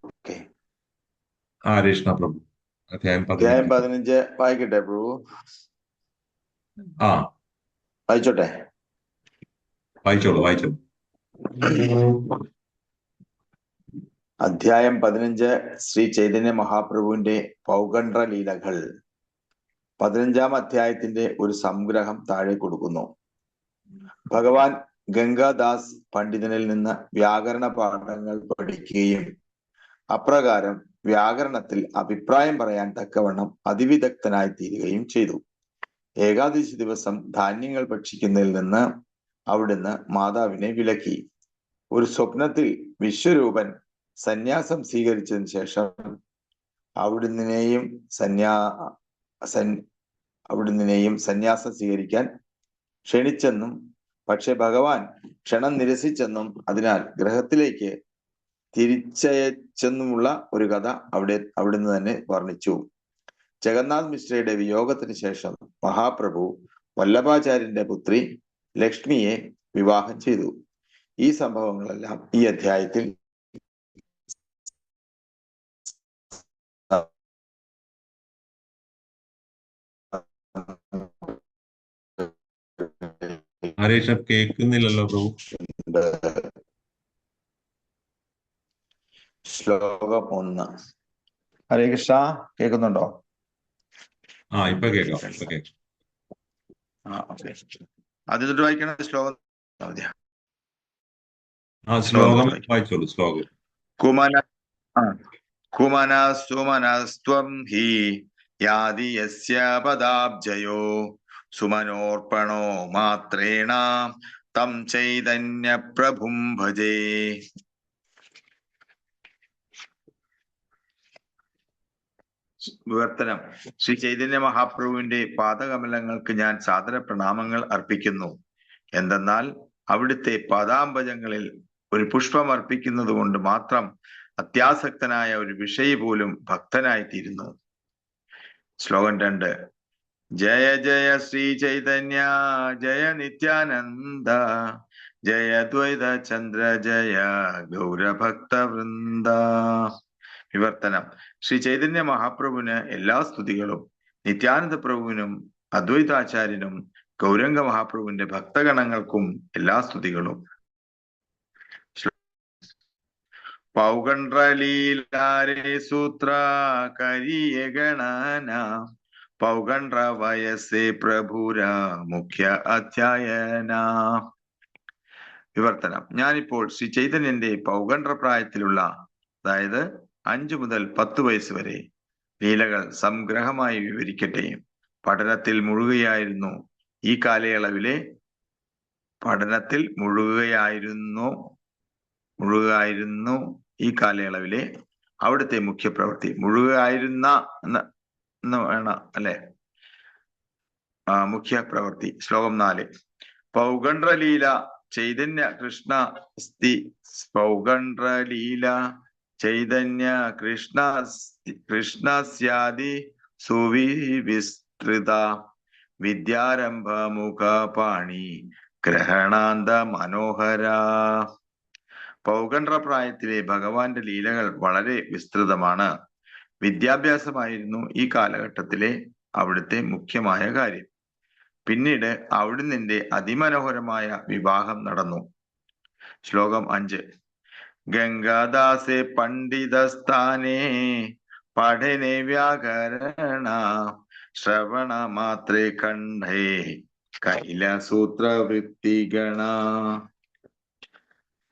Okay. ഹരേഷ്ണ പ്രഭു. അധ്യായം അധ്യായം 15. 15 വായിക്കട്ടെ പ്രഭു? ആ, വായിച്ചോട്ടെ. വായിച്ചോളൂ വായിച്ചോളൂ. അധ്യായം 15 ശ്രീ ചൈതന്യ മഹാപ്രഭുവിന്റെ പൗഗണ്ഡ്ര ലീലകൾ. 15-ാം അധ്യായത്തിന്റെ ഒരു സംഗ്രഹം താഴെ കൊടുക്കുന്നു. ഭഗവാൻ ഗംഗാദാസ് പണ്ഡിതനിൽ നിന്ന് വ്യാകരണ പാഠങ്ങൾ പഠിക്കുകയും അപ്രകാരം വ്യാകരണത്തിൽ അഭിപ്രായം പറയാൻ തക്കവണ്ണം അതിവിദഗ്ധനായി തീരുകയും ചെയ്തു. ഏകാദശി ദിവസം ധാന്യങ്ങൾ ഭക്ഷിക്കുന്നതിൽ നിന്ന് അവിടുന്ന് മാതാവിനെ വിലക്കി. ഒരു സ്വപ്നത്തിൽ വിശ്വരൂപൻ സന്യാസം സ്വീകരിച്ചതിന് ശേഷം അവിടുന്നിനെയും സന്യാസം സ്വീകരിക്കാൻ ക്ഷണിച്ചെന്നും പക്ഷെ ഭഗവാൻ ക്ഷണം നിരസിച്ചെന്നും അതിനാൽ ഗ്രഹത്തിലേക്ക് തിരിച്ചയച്ചെന്നുമുള്ള ഒരു കഥ അവിടുന്ന് തന്നെ വർണ്ണിച്ചു. ജഗന്നാഥ് മിശ്രയുടെ വിയോഗത്തിന് ശേഷം മഹാപ്രഭു വല്ലഭാചാര്യന്റെ പുത്രി ലക്ഷ്മിയെ വിവാഹം ചെയ്തു. ഈ സംഭവങ്ങളെല്ലാം ഈ അധ്യായത്തിൽ ഹരേഷ് കേൾക്കുന്നില്ലല്ലോ പ്രഭു. ശ്ലോകം 1. ഹരേ കൃഷ്ണ, കേൾക്കുന്നുണ്ടോ? ഇപ്പൊ കേൾക്കാം. ഓക്കെ. ആദ്യം തൊട്ട് വായിക്കണ ശ്ലോകം. ശ്ലോകം വായിച്ചോളൂ. ശ്ലോകം. കുമനസ്തുമനസ്ത്വം ഹി യാതി യസ്യ പദാബ്ജയോ സുമനോർപ്പണോ മാത്രേണ തം ചൈതന്യ പ്രഭും ഭജേ. വിവർത്തനം. ശ്രീ ചൈതന്യ മഹാപ്രഭുവിന്റെ പാദകമലങ്ങൾക്ക് ഞാൻ സാദര പ്രണാമങ്ങൾ അർപ്പിക്കുന്നു. എന്തെന്നാൽ അവിടുത്തെ പാദാംബജങ്ങളിൽ ഒരു പുഷ്പം അർപ്പിക്കുന്നത് കൊണ്ട് മാത്രം അത്യാസക്തനായ ഒരു വിഷയി പോലും ഭക്തനായി തീരുന്നു. ശ്ലോകം 2. ജയ ജയ ശ്രീ ചൈതന്യ ജയ നിത്യാനന്ദ ജയ ദ്വൈത ചന്ദ്ര ജയ ഗൗരഭക്ത വൃന്ദ. വിവർത്തനം. ശ്രീ ചൈതന്യ മഹാപ്രഭുവിന് എല്ലാ സ്തുതികളും. നിത്യാനന്ദ പ്രഭുവിനും അദ്വൈതാചാര്യനും ഗൗരംഗ മഹാപ്രഭുവിന്റെ ഭക്തഗണങ്ങൾക്കും എല്ലാ സ്തുതികളും. പൗഗണ്ഡ്രലീലാരേ സൂത്ര കരിയ ഗണന പൗഗണ്ഡ്ര വയസ്സേ പ്രഭുര മുഖ്യ അധ്യായന. വിവർത്തനം. ഞാനിപ്പോൾ ശ്രീ ചൈതന്യന്റെ പൗഗണ്ഡ്ര പ്രായത്തിലുള്ള, അതായത് 5 മുതൽ 10 വയസ്സ് വരെ ലീലകൾ സംഗ്രഹമായി വിവരിക്കട്ടെ. പഠനത്തിൽ മുഴുകുകയായിരുന്നു ഈ കാലയളവിലെ അവിടുത്തെ മുഖ്യ പ്രവൃത്തി. മുഴുകുകയായിരുന്ന എന്ന് വേണം അല്ലെ, മുഖ്യ പ്രവൃത്തി. ശ്ലോകം 4. പൗഗണ്ഡ്രലീല ചൈതന്യ കൃഷ്ണസ്യാദി സുവിവിസ്തൃത വിദ്യാരംഭ മുഖ പാണി ഗ്രഹണാന്ത മനോഹര. പൗഗണ്ഡ്ര പ്രായത്തിലെ ഭഗവാന്റെ ലീലകൾ വളരെ വിസ്തൃതമാണ്. വിദ്യാഭ്യാസമായിരുന്നു ഈ കാലഘട്ടത്തിലെ അവിടുത്തെ മുഖ്യമായ കാര്യം. പിന്നീട് അവിടുന്നിന്റെ അതിമനോഹരമായ വിവാഹം നടന്നു. ശ്ലോകം 5. ഗംഗാദാസെ പണ്ഡിതസ്ഥാനേ പഠനേ വ്യാകരണ ശ്രവണ മാത്രേ കണ്ഠേ കൈലസൂത്രവൃത്തിഗണ.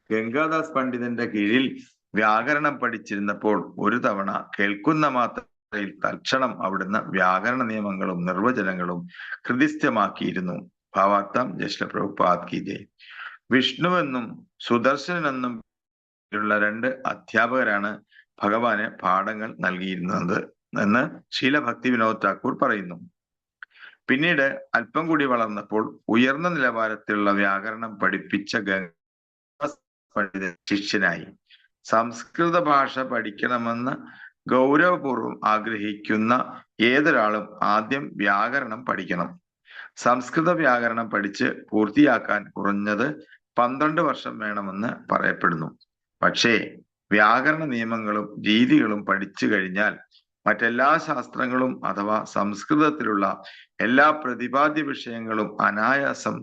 ഗംഗാദാസ് പണ്ഡിതന്റെ കീഴിൽ വ്യാകരണം പഠിച്ചിരുന്നപ്പോൾ ഒരു തവണ കേൾക്കുന്ന മാത്രയിൽ തൽക്ഷണം അവിടുന്ന് വ്യാകരണ നിയമങ്ങളും നിർവചനങ്ങളും ഹൃദിസ്ഥമാക്കിയിരുന്നു. ഭാവാർത്ഥം. ജശ്ല പ്രഭുപാദ് കി ജയ്. വിഷ്ണുവെന്നും സുദർശനെന്നും ഉള്ള 2 അധ്യാപകരാണ് ഭഗവാന് പാഠങ്ങൾ നൽകിയിരുന്നത് എന്ന് ശീല ഭക്തി വിനോദ് ഠാക്കൂർ പറയുന്നു. പിന്നീട് അല്പം കൂടി വളർന്നപ്പോൾ ഉയർന്ന നിലവാരത്തിലുള്ള വ്യാകരണം പഠിപ്പിച്ച പണ്ഡിത ശിഷ്യനായി. സംസ്കൃത ഭാഷ പഠിക്കണമെന്ന് ഗൗരവപൂർവം ആഗ്രഹിക്കുന്ന ഏതൊരാളും ആദ്യം വ്യാകരണം പഠിക്കണം. സംസ്കൃത വ്യാകരണം പഠിച്ച് പൂർത്തിയാക്കാൻ കുറഞ്ഞത് 12 വർഷം വേണമെന്ന് പറയപ്പെടുന്നു. പക്ഷേ വ്യാകരണ നിയമങ്ങളും രീതികളും പഠിച്ചു കഴിഞ്ഞാൽ മറ്റെല്ലാ ശാസ്ത്രങ്ങളും അഥവാ സംസ്കൃതത്തിലുള്ള എല്ലാ പ്രതിപാദ്യ വിഷയങ്ങളും അനായാസം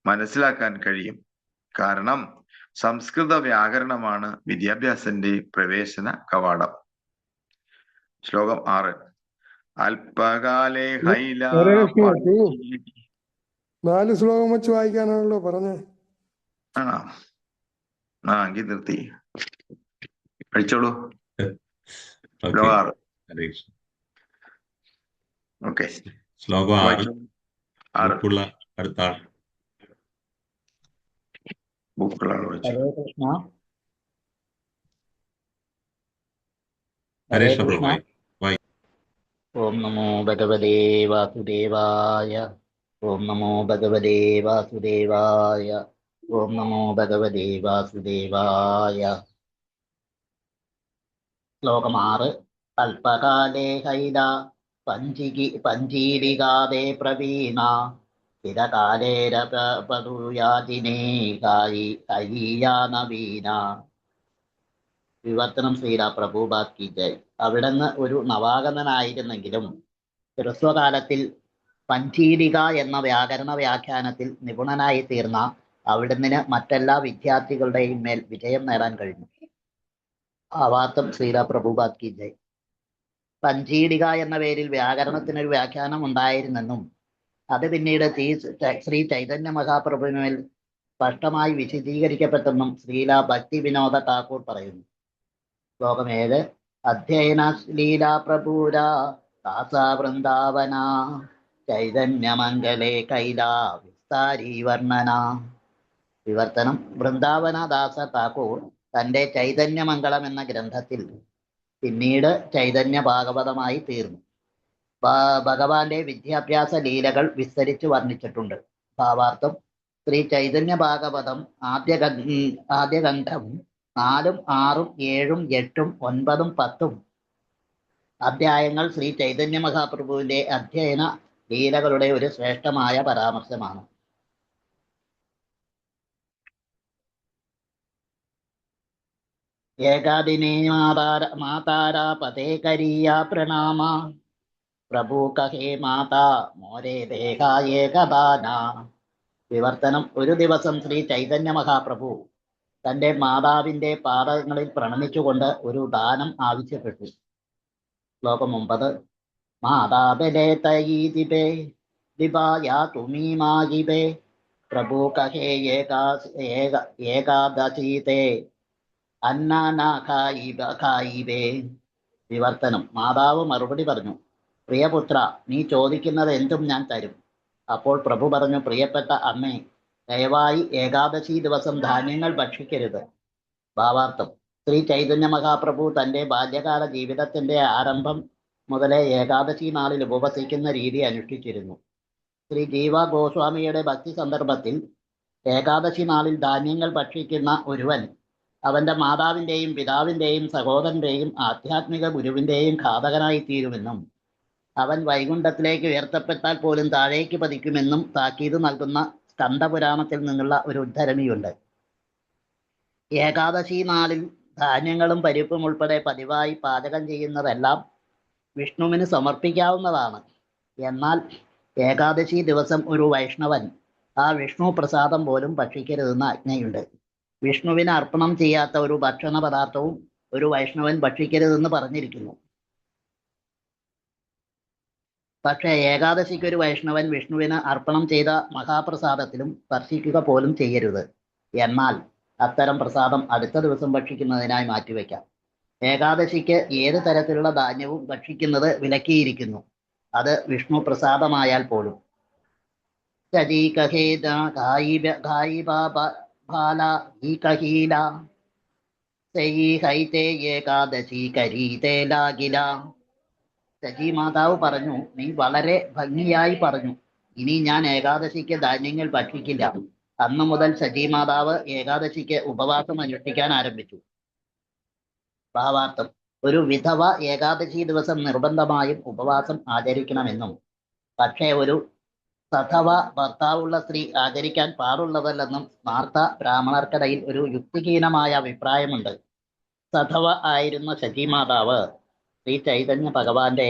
മനസ്സിലാക്കാൻ കഴിയും. കാരണം സംസ്കൃത വ്യാകരണമാണ് വിദ്യാഭ്യാസത്തിന്റെ പ്രവേശന കവാടം. ശ്ലോകം 6. അല്പകാലേ ഹൈല 4 ശ്ലോകം വെച്ച് വായിക്കാനാണല്ലോ പറഞ്ഞേ. ആണോ? എങ്കിൽ നിർത്തി പഠിച്ചോളൂ. ശ്ലോകം 6. ഓക്കെ, ശ്ലോകം 6. ബുക്കുള്ള അടുത്ത ആൾ. ഹരേ കൃഷ്ണ. ഹരേ കൃഷ്ണ. ഓം നമോ ഭഗവതേ വാസുദേവായ. ഓം നമോ ഭഗവതേ വാസുദേവായ. ഓം നമോ ഭഗവതേ വാസുദേവായ. ശ്ലോകം 6. അല്പകാലേ ഹൈല പഞ്ചീരികാദേ പ്രവീണ സ്ഥിരകാലേരപദുയാതിനേ ഹരീയാ നവീന. വിവർത്തനം ശ്രീല പ്രഭുപാത് കി ജയ്. അവിടുന്ന് ഒരു നവാഗതനായിരുന്നെങ്കിലും ഹ്രസ്വകാലത്തിൽ പഞ്ചീരിക എന്ന വ്യാകരണ വ്യാഖ്യാനത്തിൽ നിപുണനായി തീർന്ന അവിടുന്ന് മറ്റെല്ലാ വിദ്യാർത്ഥികളുടെയും മേൽ വിജയം നേടാൻ കഴിഞ്ഞു. ആവാത്തം ശ്രീല പ്രഭുപാത് കി ജയ്. പഞ്ചീരിക എന്ന പേരിൽ വ്യാകരണത്തിനൊരു വ്യാഖ്യാനം ഉണ്ടായിരുന്നെന്നും അത് പിന്നീട് ശ്രീ ചൈതന്യ മഹാപ്രഭുവിനുമേൽ സ്പഷ്ടമായി വിശദീകരിക്കപ്പെട്ടെന്നും ശ്രീല ഭക്തി വിനോദ ഠാക്കൂർ പറയുന്നു. ശ്ലോകം 7. അധ്യയന ലീല പ്രഭുര ദാസാ വൃന്ദാവന ചൈതന്യമംഗലേ കൈലാ വിസ്താരീ വർണ്ണന. വിവർത്തനം. വൃന്ദാവന ദാസ ഠാക്കൂർ തൻ്റെ ചൈതന്യമംഗളം എന്ന ഗ്രന്ഥത്തിൽ പിന്നീട് ചൈതന്യ ഭാഗവതമായി തീർന്നു. ഭഗവാന്റെ വിദ്യാഭ്യാസ ലീലകൾ വിസ്തരിച്ച് വർണ്ണിച്ചിട്ടുണ്ട്. ഭാവാർത്ഥം. ശ്രീ ചൈതന്യ ഭാഗവതം ആദ്യ ഖണ്ഡം 4, 6, 7, 8, 9, 10 അധ്യായങ്ങൾ ശ്രീ ചൈതന്യ മഹാപ്രഭുവിന്റെ അധ്യയന ലീലകളുടെ ഒരു ശ്രേഷ്ഠമായ പരാമർശമാണ്. ഏകാദിനേ മാതാരാ പതേ കരീയ പ്രണാമ പ്രഭു കഹേ മാതാ മോരേ ദേഹ ഏകദാന. വിവർത്തനം. ഒരു ദിവസം ശ്രീ ചൈതന്യ മഹാപ്രഭു തൻ്റെ മാതാവിൻ്റെ പാദങ്ങളിൽ പ്രണമിച്ചുകൊണ്ട് ഒരു ദാനം ആവശ്യപ്പെട്ടു. ശ്ലോകം 9. മാതാബലേ തയീതിബേ ദിബായാ തുമീമായിബേ പ്രഭു കഹേ ഏകാദശീതേ അന്നാനാഖായിബേ. വിവർത്തനം. മാതാവ് മറുപടി പറഞ്ഞു, പ്രിയപുത്ര, നീ ചോദിക്കുന്നത് എന്തും ഞാൻ തരും. അപ്പോൾ പ്രഭു പറഞ്ഞു, പ്രിയപ്പെട്ട അമ്മേ, ദയവായി ഏകാദശി ദിവസം ധാന്യങ്ങൾ ഭക്ഷിക്കരുത്. ഭാവാർത്ഥം. ശ്രീ ചൈതന്യ മഹാപ്രഭു തൻ്റെ ബാല്യകാല ജീവിതത്തിൻ്റെ ആരംഭം മുതലേ ഏകാദശി നാളിൽ ഉപവസിക്കുന്ന രീതി അനുഷ്ഠിച്ചിരുന്നു. ശ്രീ ജീവ ഗോസ്വാമിയുടെ ഭക്തി സന്ദർഭത്തിൽ ഏകാദശി നാളിൽ ധാന്യങ്ങൾ ഭക്ഷിക്കുന്ന ഒരുവൻ അവൻ്റെ മാതാവിൻ്റെയും പിതാവിൻ്റെയും സഹോദരൻ്റെയും ആധ്യാത്മിക ഗുരുവിൻ്റെയും ഘാതകനായി തീരുമെന്നും അവൻ വൈകുണ്ഠത്തിലേക്ക് ഉയർത്തപ്പെട്ടാൽ പോലും താഴേക്ക് പതിക്കുമെന്നും താക്കീത് നൽകുന്ന സ്കന്ദപുരാണത്തിൽ നിന്നുള്ള ഒരു ഉദ്ധരണിയുണ്ട്. ഏകാദശി നാളിൽ ധാന്യങ്ങളും പരിപ്പും ഉൾപ്പെടെ പതിവായി പാചകം ചെയ്യുന്നതെല്ലാം വിഷ്ണുവിന് സമർപ്പിക്കാവുന്നതാണ്. എന്നാൽ ഏകാദശി ദിവസം ഒരു വൈഷ്ണവൻ ആ വിഷ്ണു പ്രസാദം പോലും ഭക്ഷിക്കരുതെന്ന് ആജ്ഞയുണ്ട്. വിഷ്ണുവിന് അർപ്പണം ചെയ്യാത്ത ഒരു ഭക്ഷണ പദാർത്ഥവും ഒരു വൈഷ്ണവൻ ഭക്ഷിക്കരുതെന്ന് പറഞ്ഞിരിക്കുന്നു. പക്ഷേ ഏകാദശിക്ക് ഒരു വൈഷ്ണവൻ വിഷ്ണുവിന് അർപ്പണം ചെയ്ത മഹാപ്രസാദത്തിലും സ്പർശിക്കുക പോലും ചെയ്യരുത്. എന്നാൽ അത്തരം പ്രസാദം അടുത്ത ദിവസം ഭക്ഷിക്കുന്നതിനായി മാറ്റിവെക്കാം. ഏകാദശിക്ക് ഏത് തരത്തിലുള്ള ധാന്യവും ഭക്ഷിക്കുന്നത് വിലക്കിയിരിക്കുന്നു, അത് വിഷ്ണു പ്രസാദമായാൽ പോലും. ഏകാദശി കരീതേലാകില. സജി മാതാവ് പറഞ്ഞു, നീ വളരെ ഭംഗിയായി പറഞ്ഞു. ഇനി ഞാൻ ഏകാദശിക്ക് ധാന്യങ്ങൾ ഭക്ഷിക്കില്ല. അന്നു മുതൽ സജി മാതാവ് ഏകാദശിക്ക് ഉപവാസം അനുഷ്ഠിക്കാൻ ആരംഭിച്ചു. ഭാവാർത്ഥം. ഒരു വിധവ ഏകാദശി ദിവസം നിർബന്ധമായും ഉപവാസം ആചരിക്കണമെന്നും പക്ഷേ ഒരു സധവ ഭർത്താവുള്ള സ്ത്രീ ആചരിക്കാൻ പാടുള്ളതല്ലെന്നും സ്മാർത്ത ബ്രാഹ്മണർക്കിടയിൽ ഒരു യുക്തിഹീനമായ അഭിപ്രായമുണ്ട്. സധവ ആയിരുന്ന ശചീമാതാവ് ശ്രീ ചൈതന്യ ഭഗവാന്റെ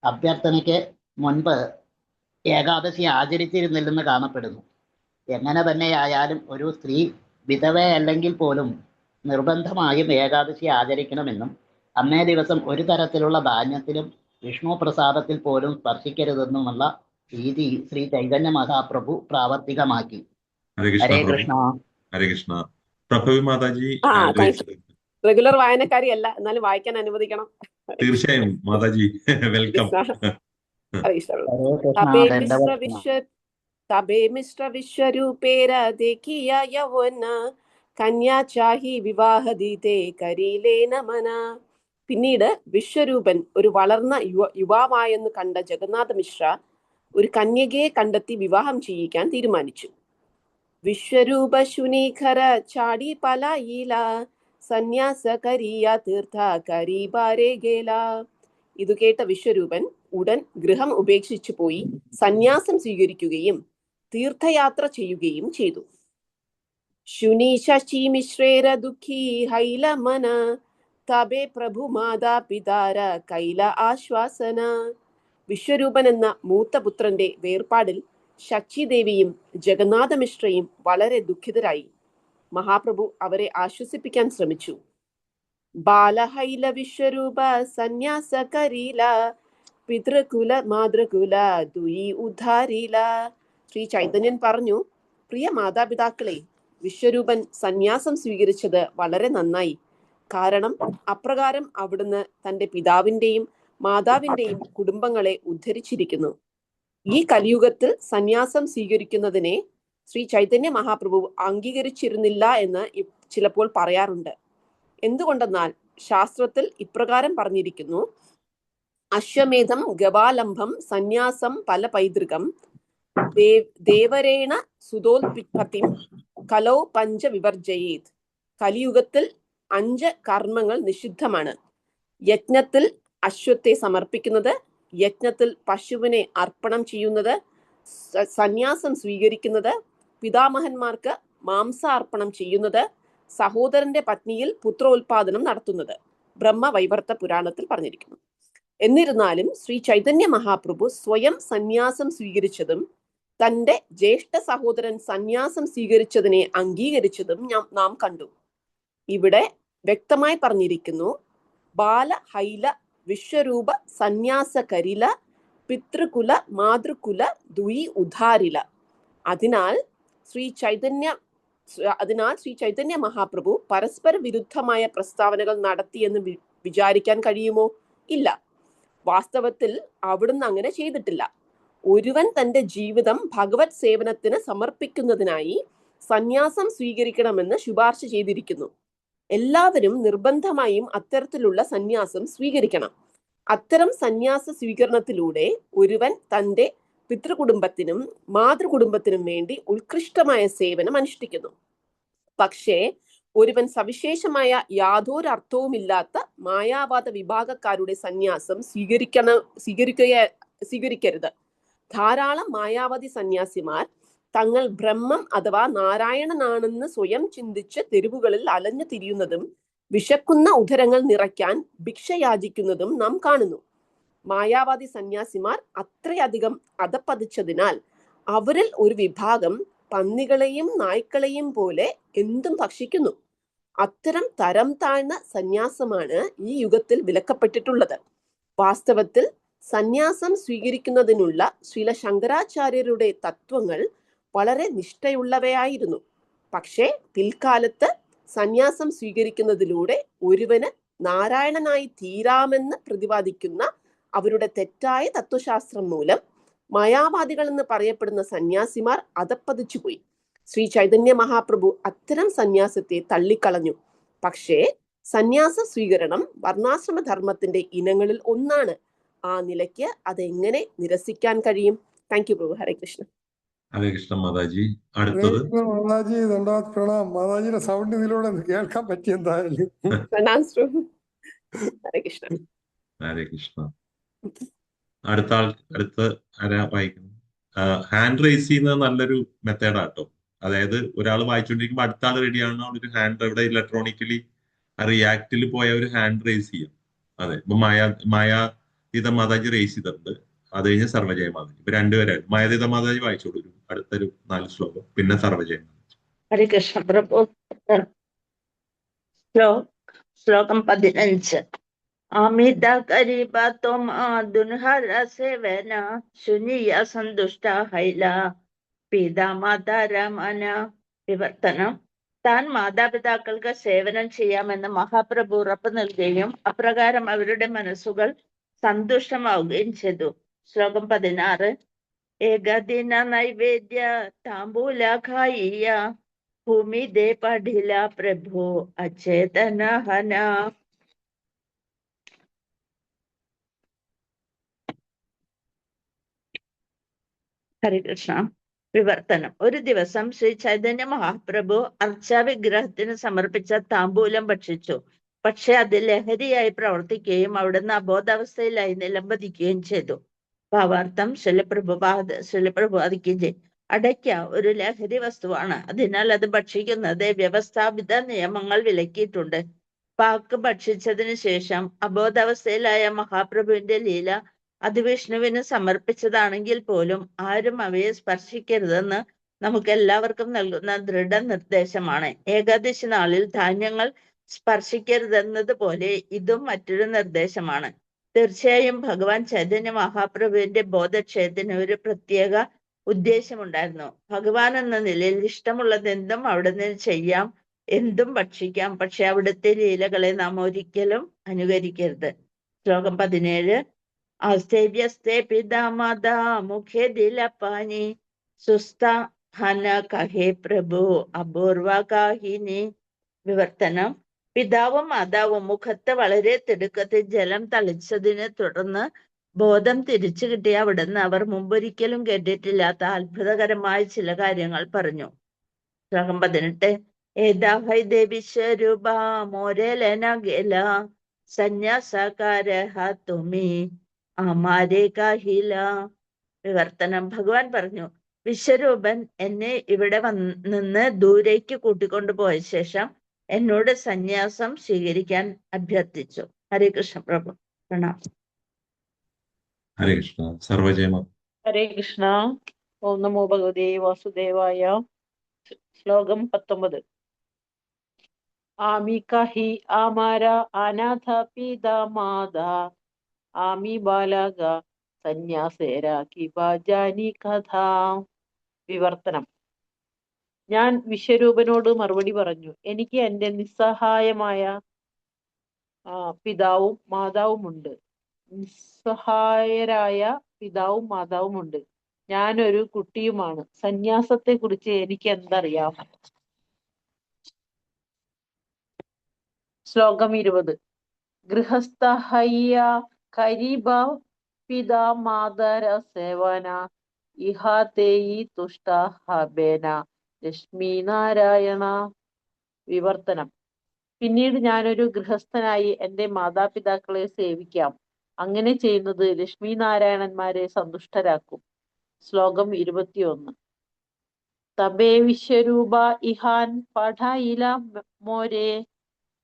അഭ്യർത്ഥനയ്ക്ക് മുൻപ് ഏകാദശി ആചരിച്ചിരുന്നില്ലെന്ന് കാണപ്പെടുന്നു. എങ്ങനെ തന്നെയായാലും ഒരു സ്ത്രീ വിധവയല്ലെങ്കിൽ പോലും നിർബന്ധമായും ഏകാദശി ആചരിക്കണമെന്നും അന്നേ ദിവസം ഒരു തരത്തിലുള്ള ധാന്യത്തിലും വിഷ്ണു പ്രസാദത്തിൽ പോലും സ്പർശിക്കരുതെന്നുമുള്ള രീതി ശ്രീ ചൈതന്യ മഹാപ്രഭു പ്രാവർത്തികമാക്കി. ഹരേ കൃഷ്ണ. ഹരേ കൃഷ്ണ. പ്രഭവി മാതാജി റെഗുലർ വായനക്കാരിയല്ല, എന്നാലും വായിക്കാൻ അനുവദിക്കണം. തീർച്ചയായും മാതാജി, വെൽക്കം. तबे मिश्र विश्वरूपेर देखिया यौवन കന്യാ ചാഹി വിവാഹ ദീതേ കരീലേ നമന. പിന്നീട് വിശ്വരൂപൻ ഒരു വളർന്ന യുവാവായെന്ന് കണ്ട ജഗന്നാഥ മിശ്ര ഒരു കന്യകയെ കണ്ടെത്തി വിവാഹം ചെയ്യിക്കാൻ തീരുമാനിച്ചു. വിശ്വരൂപ ശുനീഖര ചാടി പലായില സന്യാസ കരീയ തീർത്ഥ കരീബാരേ ഗേല. ഇതു കേട്ട വിശ്വരൂപൻ ഉടൻ ഗൃഹം ഉപേക്ഷിച്ചു പോയി സന്യാസം സ്വീകരിക്കുകയും തീർത്ഥയാത്ര ചെയ്യുകയും ചെയ്തു. ശുനി ശശി മിശ്രേര ദുഃഖി ഹൈലമന തബേ പ്രഭു മാതാ പിതാര കൈല ആശ്വാസന. വിശ്വരൂപൻ എന്ന മൂത്തപുത്രന്റെ വേർപാടിൽ ശക്തിദേവിയും ജഗന്നാഥ മിശ്രയും വളരെ ദുഃഖിതരായി. മഹാപ്രഭു അവരെ ആശ്വസിപ്പിക്കാൻ ശ്രമിച്ചു. ബാലഹൈല വിശ്വരൂപ സന്യാസ കരീല പിതൃകുല മാതൃകുല ദുയി ഉദ്ധാരീല. ശ്രീ ചൈതന്യൻ പറഞ്ഞു, പ്രിയ മാതാപിതാക്കളെ, വിശ്വരൂപൻ സന്യാസം സ്വീകരിച്ചത് വളരെ നന്നായി. കാരണം അപ്രകാരം അവിടുന്ന് തന്റെ പിതാവിന്റെയും മാതാവിന്റെയും കുടുംബങ്ങളെ ഉദ്ധരിച്ചിരിക്കുന്നു. ഈ കലിയുഗത്തിൽ സന്യാസം സ്വീകരിക്കുന്നതിനെ ശ്രീ ചൈതന്യ മഹാപ്രഭു അംഗീകരിച്ചിരുന്നില്ല എന്ന് ചിലപ്പോൾ പറയാറുണ്ട്. എന്തുകൊണ്ടെന്നാൽ ശാസ്ത്രത്തിൽ ഇപ്രകാരം പറഞ്ഞിരിക്കുന്നു: അശ്വമേധം ഗവാലംബം സന്യാസം പല പൈതൃകം ദേവരേണ സുതോൽപിപ്പത്തിം കലോ പഞ്ച വിവർജയേത്. കലിയുഗത്തിൽ 5 കർമ്മങ്ങൾ നിഷിദ്ധമാണ്. യജ്ഞത്തിൽ അശ്വത്തെ സമർപ്പിക്കുന്നത്, യജ്ഞത്തിൽ പശുവിനെ അർപ്പണം ചെയ്യുന്നത്, സന്യാസം സ്വീകരിക്കുന്നത്, പിതാമഹന്മാർക്ക് മാംസാർപ്പണം ചെയ്യുന്നത്, സഹോദരന്റെ പത്നിയിൽ പുത്രോത്പാദനം നടത്തുന്നത്. ബ്രഹ്മവൈവർത്ത പുരാണത്തിൽ പറഞ്ഞിരിക്കുന്നു. എന്നിരുന്നാലും ശ്രീ ചൈതന്യ മഹാപ്രഭു സ്വയം സന്യാസം സ്വീകരിച്ചതും തന്റെ ജ്യേഷ്ഠ സഹോദരൻ സന്യാസം സ്വീകരിച്ചതിനെ അംഗീകരിച്ചതും നാം കണ്ടു. ഇവിടെ വ്യക്തമായി പറഞ്ഞിരിക്കുന്നു: ബാല ഹൈല വിശ്വരൂപ സന്യാസ കരില പിതൃകുല മാതൃകുല ദുയി ഉദ്ധാരില. അതിനാൽ ശ്രീ ചൈതന്യ മഹാപ്രഭു പരസ്പര വിരുദ്ധമായ പ്രസ്താവനകൾ നടത്തിയെന്ന് വിചാരിക്കാൻ കഴിയുമോ? ഇല്ല. വാസ്തവത്തിൽ അവിടുന്ന് അങ്ങനെ ചെയ്തിട്ടില്ല. ഒരുവൻ തന്റെ ജീവിതം ഭഗവത് സേവനത്തിന് സമർപ്പിക്കുന്നതിനായി സന്യാസം സ്വീകരിക്കണമെന്ന് ശുപാർശ ചെയ്തിരിക്കുന്നു. എല്ലാവരും നിർബന്ധമായും അത്തരത്തിലുള്ള സന്യാസം സ്വീകരിക്കണം. അത്തരം സന്യാസ സ്വീകരണത്തിലൂടെ ഒരുവൻ തന്റെ പിതൃകുടുംബത്തിനും മാതൃകുടുംബത്തിനും വേണ്ടി ഉത്കൃഷ്ടമായ സേവനം അനുഷ്ഠിക്കുന്നു. പക്ഷേ ഒരുവൻ സവിശേഷമായ യാതൊരു അർത്ഥവുമില്ലാത്ത മായാവാദ വിഭാഗക്കാരുടെ സന്യാസം സ്വീകരിക്കരുത്. ധാരാളം മായാവാദി സന്യാസിമാർ തങ്ങൾ ബ്രഹ്മം അഥവാ നാരായണനാണെന്ന് സ്വയം ചിന്തിച്ച് തെരുവുകളിൽ അലഞ്ഞു തിരിയുന്നതും വിശക്കുന്ന ഉദരങ്ങൾ നിറയ്ക്കാൻ ഭിക്ഷ യാചിക്കുന്നതും നാം കാണുന്നു. മായാവാദി സന്യാസിമാർ അത്രയധികം അധപ്പതിച്ചതിനാൽ അവരിൽ ഒരു വിഭാഗം പന്നികളെയും നായ്ക്കളെയും പോലെ എന്തും ഭക്ഷിക്കുന്നു. അത്തരം തരം താഴ്ന്ന സന്യാസമാണ് ഈ യുഗത്തിൽ വിലക്കപ്പെട്ടിട്ടുള്ളത്. വാസ്തവത്തിൽ സന്യാസം സ്വീകരിക്കുന്നതിനുള്ള ശ്രീല ശങ്കരാചാര്യരുടെ തത്വങ്ങൾ വളരെ നിഷ്ഠയുള്ളവയായിരുന്നു. പക്ഷേ പിൽക്കാലത്ത് സന്യാസം സ്വീകരിക്കുന്നതിലൂടെ ഒരുവന് നാരായണനായി തീരാമെന്ന് പ്രതിപാദിക്കുന്ന അവരുടെ തെറ്റായ തത്വശാസ്ത്രം മൂലം മായാവാദികൾ എന്ന് പറയപ്പെടുന്ന സന്യാസിമാർ അധപ്പതിച്ചുപോയി. ശ്രീ ചൈതന്യ മഹാപ്രഭു അത്തരം സന്യാസത്തെ തള്ളിക്കളഞ്ഞു. പക്ഷേ സന്യാസ സ്വീകരണം വർണ്ണാശ്രമ ധർമ്മത്തിന്റെ ഇനങ്ങളിൽ ഒന്നാണ്. ആ നിലയ്ക്ക് അതെങ്ങനെ നിരസിക്കാൻ കഴിയും? താങ്ക് യു പ്രഭു. ഹരേ കൃഷ്ണ. ഹരേ കൃഷ്ണ മാതാജി. അടുത്തത് മാതാജി ദണ്ഡവത് പ്രണാം. മാതാജിയുടെ സൗണ്ട് ഇതിലൂടെ കേൾക്കാൻ പറ്റി. എന്തായാലും ഹരേ കൃഷ്ണ. ഹരേ കൃഷ്ണ. അടുത്ത ആരാ വായിക്കുന്നത്? ഹാൻഡ് റൈസ് ചെയ്യുന്നത് നല്ലൊരു മെത്തേഡാട്ടോ. അതായത് ഒരാൾ വായിച്ചുകൊണ്ടിരിക്കുമ്പോൾ അടുത്ത ആൾ റെഡിയാണ് ഒരു ഹാൻഡ് ഇവിടെ ഇലക്ട്രോണിക്കലി റിയാക്റ്റിൽ പോയ ഒരു ഹാൻഡ് റേസ് ചെയ്യാം. അതെ, ഇപ്പൊ മായാതീത മാതാജി റേസ് ചെയ്തിട്ടുണ്ട്. അത് കഴിഞ്ഞ് സർവജയ മാതാജി. ഇപ്പൊ രണ്ടുപേരായിരുന്നു. മായാതീത മാതാജി വായിച്ചോളൂ അടുത്തൊരു 4 ശ്ലോകം, പിന്നെ സർവജയ മാതാജി. ഹരേ കൃഷ്ണ പ്രഭു. ശ്ലോകം 15. അമിത കരീബ ത്വം ദുൻഹര സേവന ശുനിയ സന്തുഷ്ട ഹൈല പിതാമാതാരമന. വിവർത്തനം. താൻ മാതാപിതാക്കൾക്ക് സേവനം ചെയ്യാമെന്ന് മഹാപ്രഭു ഉറപ്പ് നൽകുകയും അപ്രകാരം അവരുടെ മനസ്സുകൾ സന്തുഷ്ടമാവുകയും ചെയ്തു. ശ്ലോകം 16. ഏകദിന നൈവേദ്യ താംബൂലഖായിയ ഭൂമി ദേ പഠില പ്രഭു അചേതന ഹന. ഹരികൃഷ്ണ. വിവർത്തനം. ഒരു ദിവസം ശ്രീ ചൈതന്യ മഹാപ്രഭു അർച്ചാവിഗ്രഹത്തിന് സമർപ്പിച്ച താംബൂലം ഭക്ഷിച്ചു. പക്ഷെ അത് ലഹരിയായി പ്രവർത്തിക്കുകയും അവിടുന്ന് അബോധാവസ്ഥയിലായി നിലംപതിക്കുകയും ചെയ്തു. ഭാവാർത്ഥം. ശിലപ്രഭുപാദിക്കുകയും അടയ്ക്ക ഒരു ലഹരി വസ്തുവാണ്. അതിനാൽ അത് ഭക്ഷിക്കുന്നത് വ്യവസ്ഥാപിത നിയമങ്ങൾ വിലക്കിയിട്ടുണ്ട്. പാക്ക് ഭക്ഷിച്ചതിന് ശേഷം അബോധാവസ്ഥയിലായ മഹാപ്രഭുവിന്റെ ലീല അത് വിഷ്ണുവിന് സമർപ്പിച്ചതാണെങ്കിൽ പോലും ആരും അവയെ സ്പർശിക്കരുതെന്ന് നമുക്ക് എല്ലാവർക്കും നൽകുന്ന ദൃഢനിർദ്ദേശമാണ്. ഏകാദശി നാളിൽ ധാന്യങ്ങൾ സ്പർശിക്കരുതെന്നതുപോലെ ഇതും മറ്റൊരു നിർദ്ദേശമാണ്. തീർച്ചയായും ഭഗവാൻ ചൈതന്യ മഹാപ്രഭുവിന്റെ ബോധക്ഷയത്തിന് ഒരു പ്രത്യേക ഉദ്ദേശമുണ്ടായിരുന്നു. ഭഗവാൻ എന്ന നിലയിൽ ഇഷ്ടമുള്ളത് എന്തും അവിടുന്ന് ചെയ്യാം, എന്തും ഭക്ഷിക്കാം. പക്ഷെ അവിടുത്തെ ലീലകളെ നാം ഒരിക്കലും അനുകരിക്കരുത്. ശ്ലോകം 17. ആസ്തേവ്യസ്തേ പിതാമാതാ മുഖേ ദിലപാനി സുസ്ഥ ഹന കഹേ പ്രഭു അപൂർവ കാഹിനി. വിവർത്തനം. പിതാവും മാതാവും മുഖത്ത് വളരെ തിടുക്കത്തിൽ ജലം തളിച്ചതിനെ തുടർന്ന് ബോധം തിരിച്ചു കിട്ടിയ അവിടുന്ന് അവർ മുമ്പൊരിക്കലും കേട്ടിട്ടില്ലാത്ത അത്ഭുതകരമായ ചില കാര്യങ്ങൾ പറഞ്ഞു. ശ്ലോകം 18. ഏതാഹൈ ദേവി സ്വരൂപ മോരേലന ഗേല സന്യാസകാരഹ തുമി അമാരേ കാഹില. വിവർത്തനം. ഭഗവാൻ പറഞ്ഞു, വിശ്വരൂപൻ എന്നെ ഇവിടെ നിന്ന് ദൂരേക്ക് കൂട്ടിക്കൊണ്ടുപോയ ശേഷം എന്നോട് സന്യാസം സ്വീകരിക്കാൻ അഭ്യർത്ഥിച്ചു. ഹരേ കൃഷ്ണ പ്രഭു. പ്രണാം. ഹരേ കൃഷ്ണ. സർവജയ മാതാജി. ഹരേ കൃഷ്ണ. ഓം നമോ ഭഗവതേ വാസുദേവായ. ശ്ലോകം 19. ആമി കഹി ആമാര അനാഥ പിതാ മാതാ ആമി ബാലക സന്യാസേര കിബാജാനി കഥ. വിവർത്തനം. ഞാൻ വിശ്വരൂപനോട് മറുപടി പറഞ്ഞു, എനിക്ക് എൻ്റെ നിസ്സഹായമായ പിതാവും മാതാവുമുണ്ട്. നിസ്സഹായരായ പിതാവും മാതാവുമുണ്ട്. ഞാനൊരു കുട്ടിയുമാണ്. സന്യാസത്തെ കുറിച്ച് എനിക്ക് എന്തറിയാം? ശ്ലോകം 20. ഗൃഹസ്ഥഹയ്യ കരീബ പിതാ മാതര സേവന ഇഹാതേയി തുഷ്ട ഹബേന ലക്ഷ്മി നാരായണ. വിവർത്തനം. പിന്നീട് ഞാനൊരു ഗൃഹസ്ഥനായി എൻ്റെ മാതാപിതാക്കളെ സേവിക്കാം. അങ്ങനെ ചെയ്യുന്നത് ലക്ഷ്മി നാരായണന്മാരെ സന്തുഷ്ടരാക്കും. ശ്ലോകം 21. തബേ വിശ്വരൂപ ഇഹാൻ പഠയില മോരെ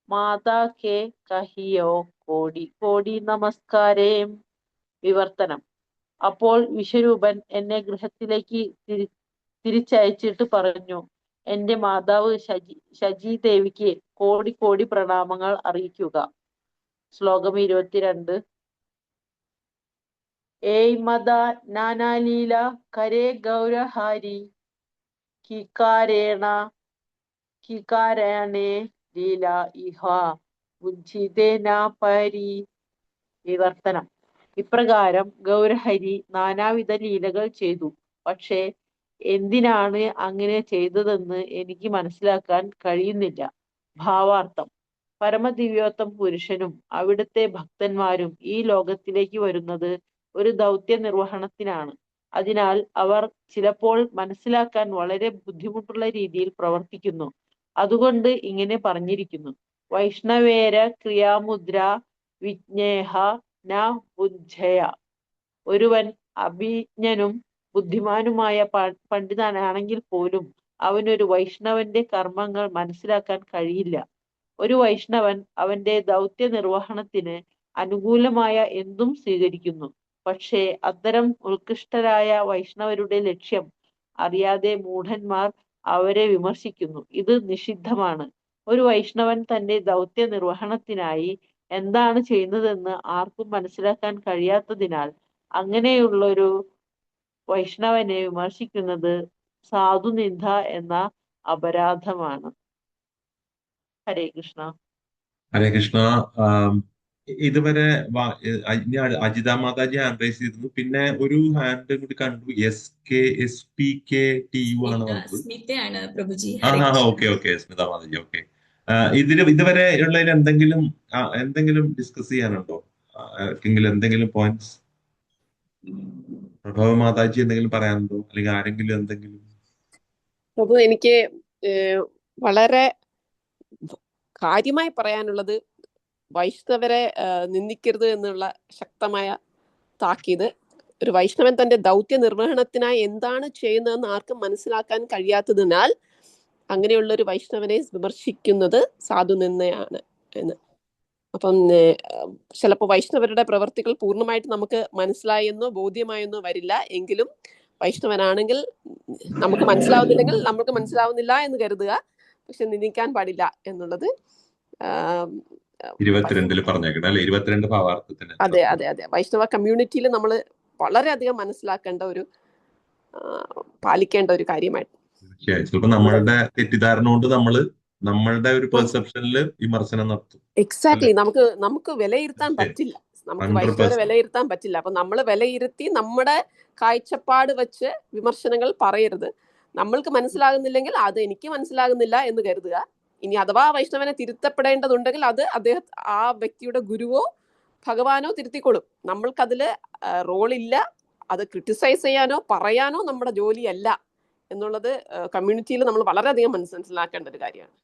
മാതാ കെ കഹിയോ കോടി കോടി നമസ്കാരേ. വിവർത്തനം. അപ്പോൾ വിശ്വരൂപൻ എന്നെ ഗൃഹത്തിലേക്ക് തിരിച്ചയച്ചിട്ട് പറഞ്ഞു, എന്റെ മാതാവ് ശജി ദേവിക്ക് കോടി കോടി പ്രണാമങ്ങൾ അറിയിക്കുക. ശ്ലോകം 22. ഏയ് മദ നാനാലീല കരേ ഗൗരഹാരി കികാരണേ ലീല ഇഹ ഉജ്ജിതേന പരി. വിവർത്തനം. ഇപ്രകാരം ഗൗരഹരി നാനാവിധ ലീലകൾ ചെയ്തു. പക്ഷേ എന്തിനാണ് അങ്ങനെ ചെയ്തതെന്ന് എനിക്ക് മനസ്സിലാക്കാൻ കഴിയുന്നില്ല. ഭാവാർത്ഥം. പരമദിവ്യോത്തം പുരുഷനും അവിടുത്തെ ഭക്തന്മാരും ഈ ലോകത്തിലേക്ക് വരുന്നത് ഒരു ദൗത്യ നിർവഹണത്തിനാണ്. അതിനാൽ അവർ ചിലപ്പോൾ മനസ്സിലാക്കാൻ വളരെ ബുദ്ധിമുട്ടുള്ള രീതിയിൽ പ്രവർത്തിക്കുന്നു. അതുകൊണ്ട് ഇങ്ങനെ പറഞ്ഞിരിക്കുന്നു, വൈഷ്ണവേര ക്രിയാമുദ്ര വിജ്ഞേഹ ന ബുദ്ധയ. ഒരുവൻ അഭിജ്ഞനും ബുദ്ധിമാനുമായ പണ്ഡിതനാണെങ്കിൽ പോലും അവനൊരു വൈഷ്ണവന്റെ കർമ്മങ്ങൾ മനസ്സിലാക്കാൻ കഴിയില്ല. ഒരു വൈഷ്ണവൻ അവന്റെ ദൗത്യ നിർവഹണത്തിന് അനുകൂലമായ എന്തും സ്വീകരിക്കുന്നു. പക്ഷേ അത്തരം ഉത്കൃഷ്ടരായ വൈഷ്ണവരുടെ ലക്ഷ്യം അറിയാതെ മൂഢന്മാർ അവരെ വിമർശിക്കുന്നു. ഇത് നിഷിദ്ധമാണ്. ഒരു വൈഷ്ണവൻ തന്റെ ദൗത്യ നിർവഹണത്തിനായി എന്താണ് ചെയ്യുന്നതെന്ന് ആർക്കും മനസ്സിലാക്കാൻ കഴിയാത്തതിനാൽ അങ്ങനെയുള്ളൊരു വൈഷ്ണവനെ വിമർശിക്കുന്നത് സാധുനിന്ദ എന്ന അപരാധമാണ്. ഹരേ കൃഷ്ണ. ഹരേ കൃഷ്ണ. ഇതുവരെ അജിത മാതാജി ഹാൻഡ് റൈസ് ചെയ്തിരുന്നു. പിന്നെ ഒരു ഹാൻഡ് കൂടി കണ്ടു, SPKTU ആണ് വന്നത്. സ്മിതയാണ് പ്രഭുജി. ഓക്കെ സ്മിത മാതാജി. ഓക്കെ, ഇതുവരെ ഉള്ളതിൽ എന്തെങ്കിലും ഡിസ്കസ് ചെയ്യാനുണ്ടോ? എന്തെങ്കിലും പോയിന്റ്സ്? പ്രഭവ മാതാജി എന്തെങ്കിലും പറയാനുണ്ടോ? അല്ലെങ്കിൽ ആരെങ്കിലും എന്തെങ്കിലും? പ്രഭു, എനിക്ക് വളരെ കാര്യമായി പറയാനുള്ളത് വൈഷ്ണവരെ നിന്ദിക്കരുത് എന്നുള്ള ശക്തമായ താക്കീത്. ഒരു വൈഷ്ണവൻ തന്റെ ദൗത്യ നിർവഹണത്തിനായി എന്താണ് ചെയ്യുന്നതെന്ന് ആർക്കും മനസ്സിലാക്കാൻ കഴിയാത്തതിനാൽ അങ്ങനെയുള്ള ഒരു വൈഷ്ണവനെ വിമർശിക്കുന്നത് സാധുനിന്ദയാണ് എന്ന്. അപ്പം ചിലപ്പോൾ വൈഷ്ണവരുടെ പ്രവർത്തികൾ പൂർണ്ണമായിട്ട് നമുക്ക് മനസ്സിലായെന്നോ ബോധ്യമായെന്നോ വരില്ല. എങ്കിലും വൈഷ്ണവനാണെങ്കിൽ നമുക്ക് മനസ്സിലാവുന്നില്ലെങ്കിൽ നമുക്ക് മനസ്സിലാവുന്നില്ല എന്ന് കരുതുക, പക്ഷെ നിന്ദിക്കാൻ പാടില്ല എന്നുള്ളത് 22 പറഞ്ഞേക്കണം അല്ലെ? 22 ഭാവാർത്ഥത്തിന്. അതെ. വൈഷ്ണവ കമ്മ്യൂണിറ്റിയിൽ നമ്മൾ വളരെയധികം മനസ്സിലാക്കേണ്ട പാലിക്കേണ്ട ഒരു കാര്യമായിട്ട്. ചിലപ്പോൾ നമ്മളുടെ തെറ്റിദ്ധാരണ കൊണ്ട് നമ്മളുടെ ഒരു പെർസെപ്ഷനിൽ വിമർശനം നടത്തും. എക്സാക്ട്ലി. നമുക്ക് വിലയിരുത്താൻ പറ്റില്ല, നമുക്ക് വൈഷ്ണവരെ വിലയിരുത്താൻ പറ്റില്ല. അപ്പൊ നമ്മൾ വിലയിരുത്തി നമ്മുടെ കാഴ്ചപ്പാട് വെച്ച് വിമർശനങ്ങൾ പറയരുത്. നമ്മൾക്ക് മനസ്സിലാകുന്നില്ലെങ്കിൽ അത് എനിക്ക് മനസ്സിലാകുന്നില്ല എന്ന് കരുതുക. ഇനി അഥവാ വൈഷ്ണവനെ തിരുത്തപ്പെടേണ്ടതുണ്ടെങ്കിൽ അത് ആ വ്യക്തിയുടെ ഗുരുവോ ഭഗവാനോ തിരുത്തിക്കൊള്ളും. നമ്മൾക്കതില് റോളില്ല. അത് ക്രിട്ടിസൈസ് ചെയ്യാനോ പറയാനോ നമ്മുടെ ജോലിയല്ല എന്നുള്ളത് കമ്മ്യൂണിറ്റിയിൽ നമ്മൾ വളരെയധികം മനസ്സിലാക്കേണ്ട ഒരു കാര്യമാണ്.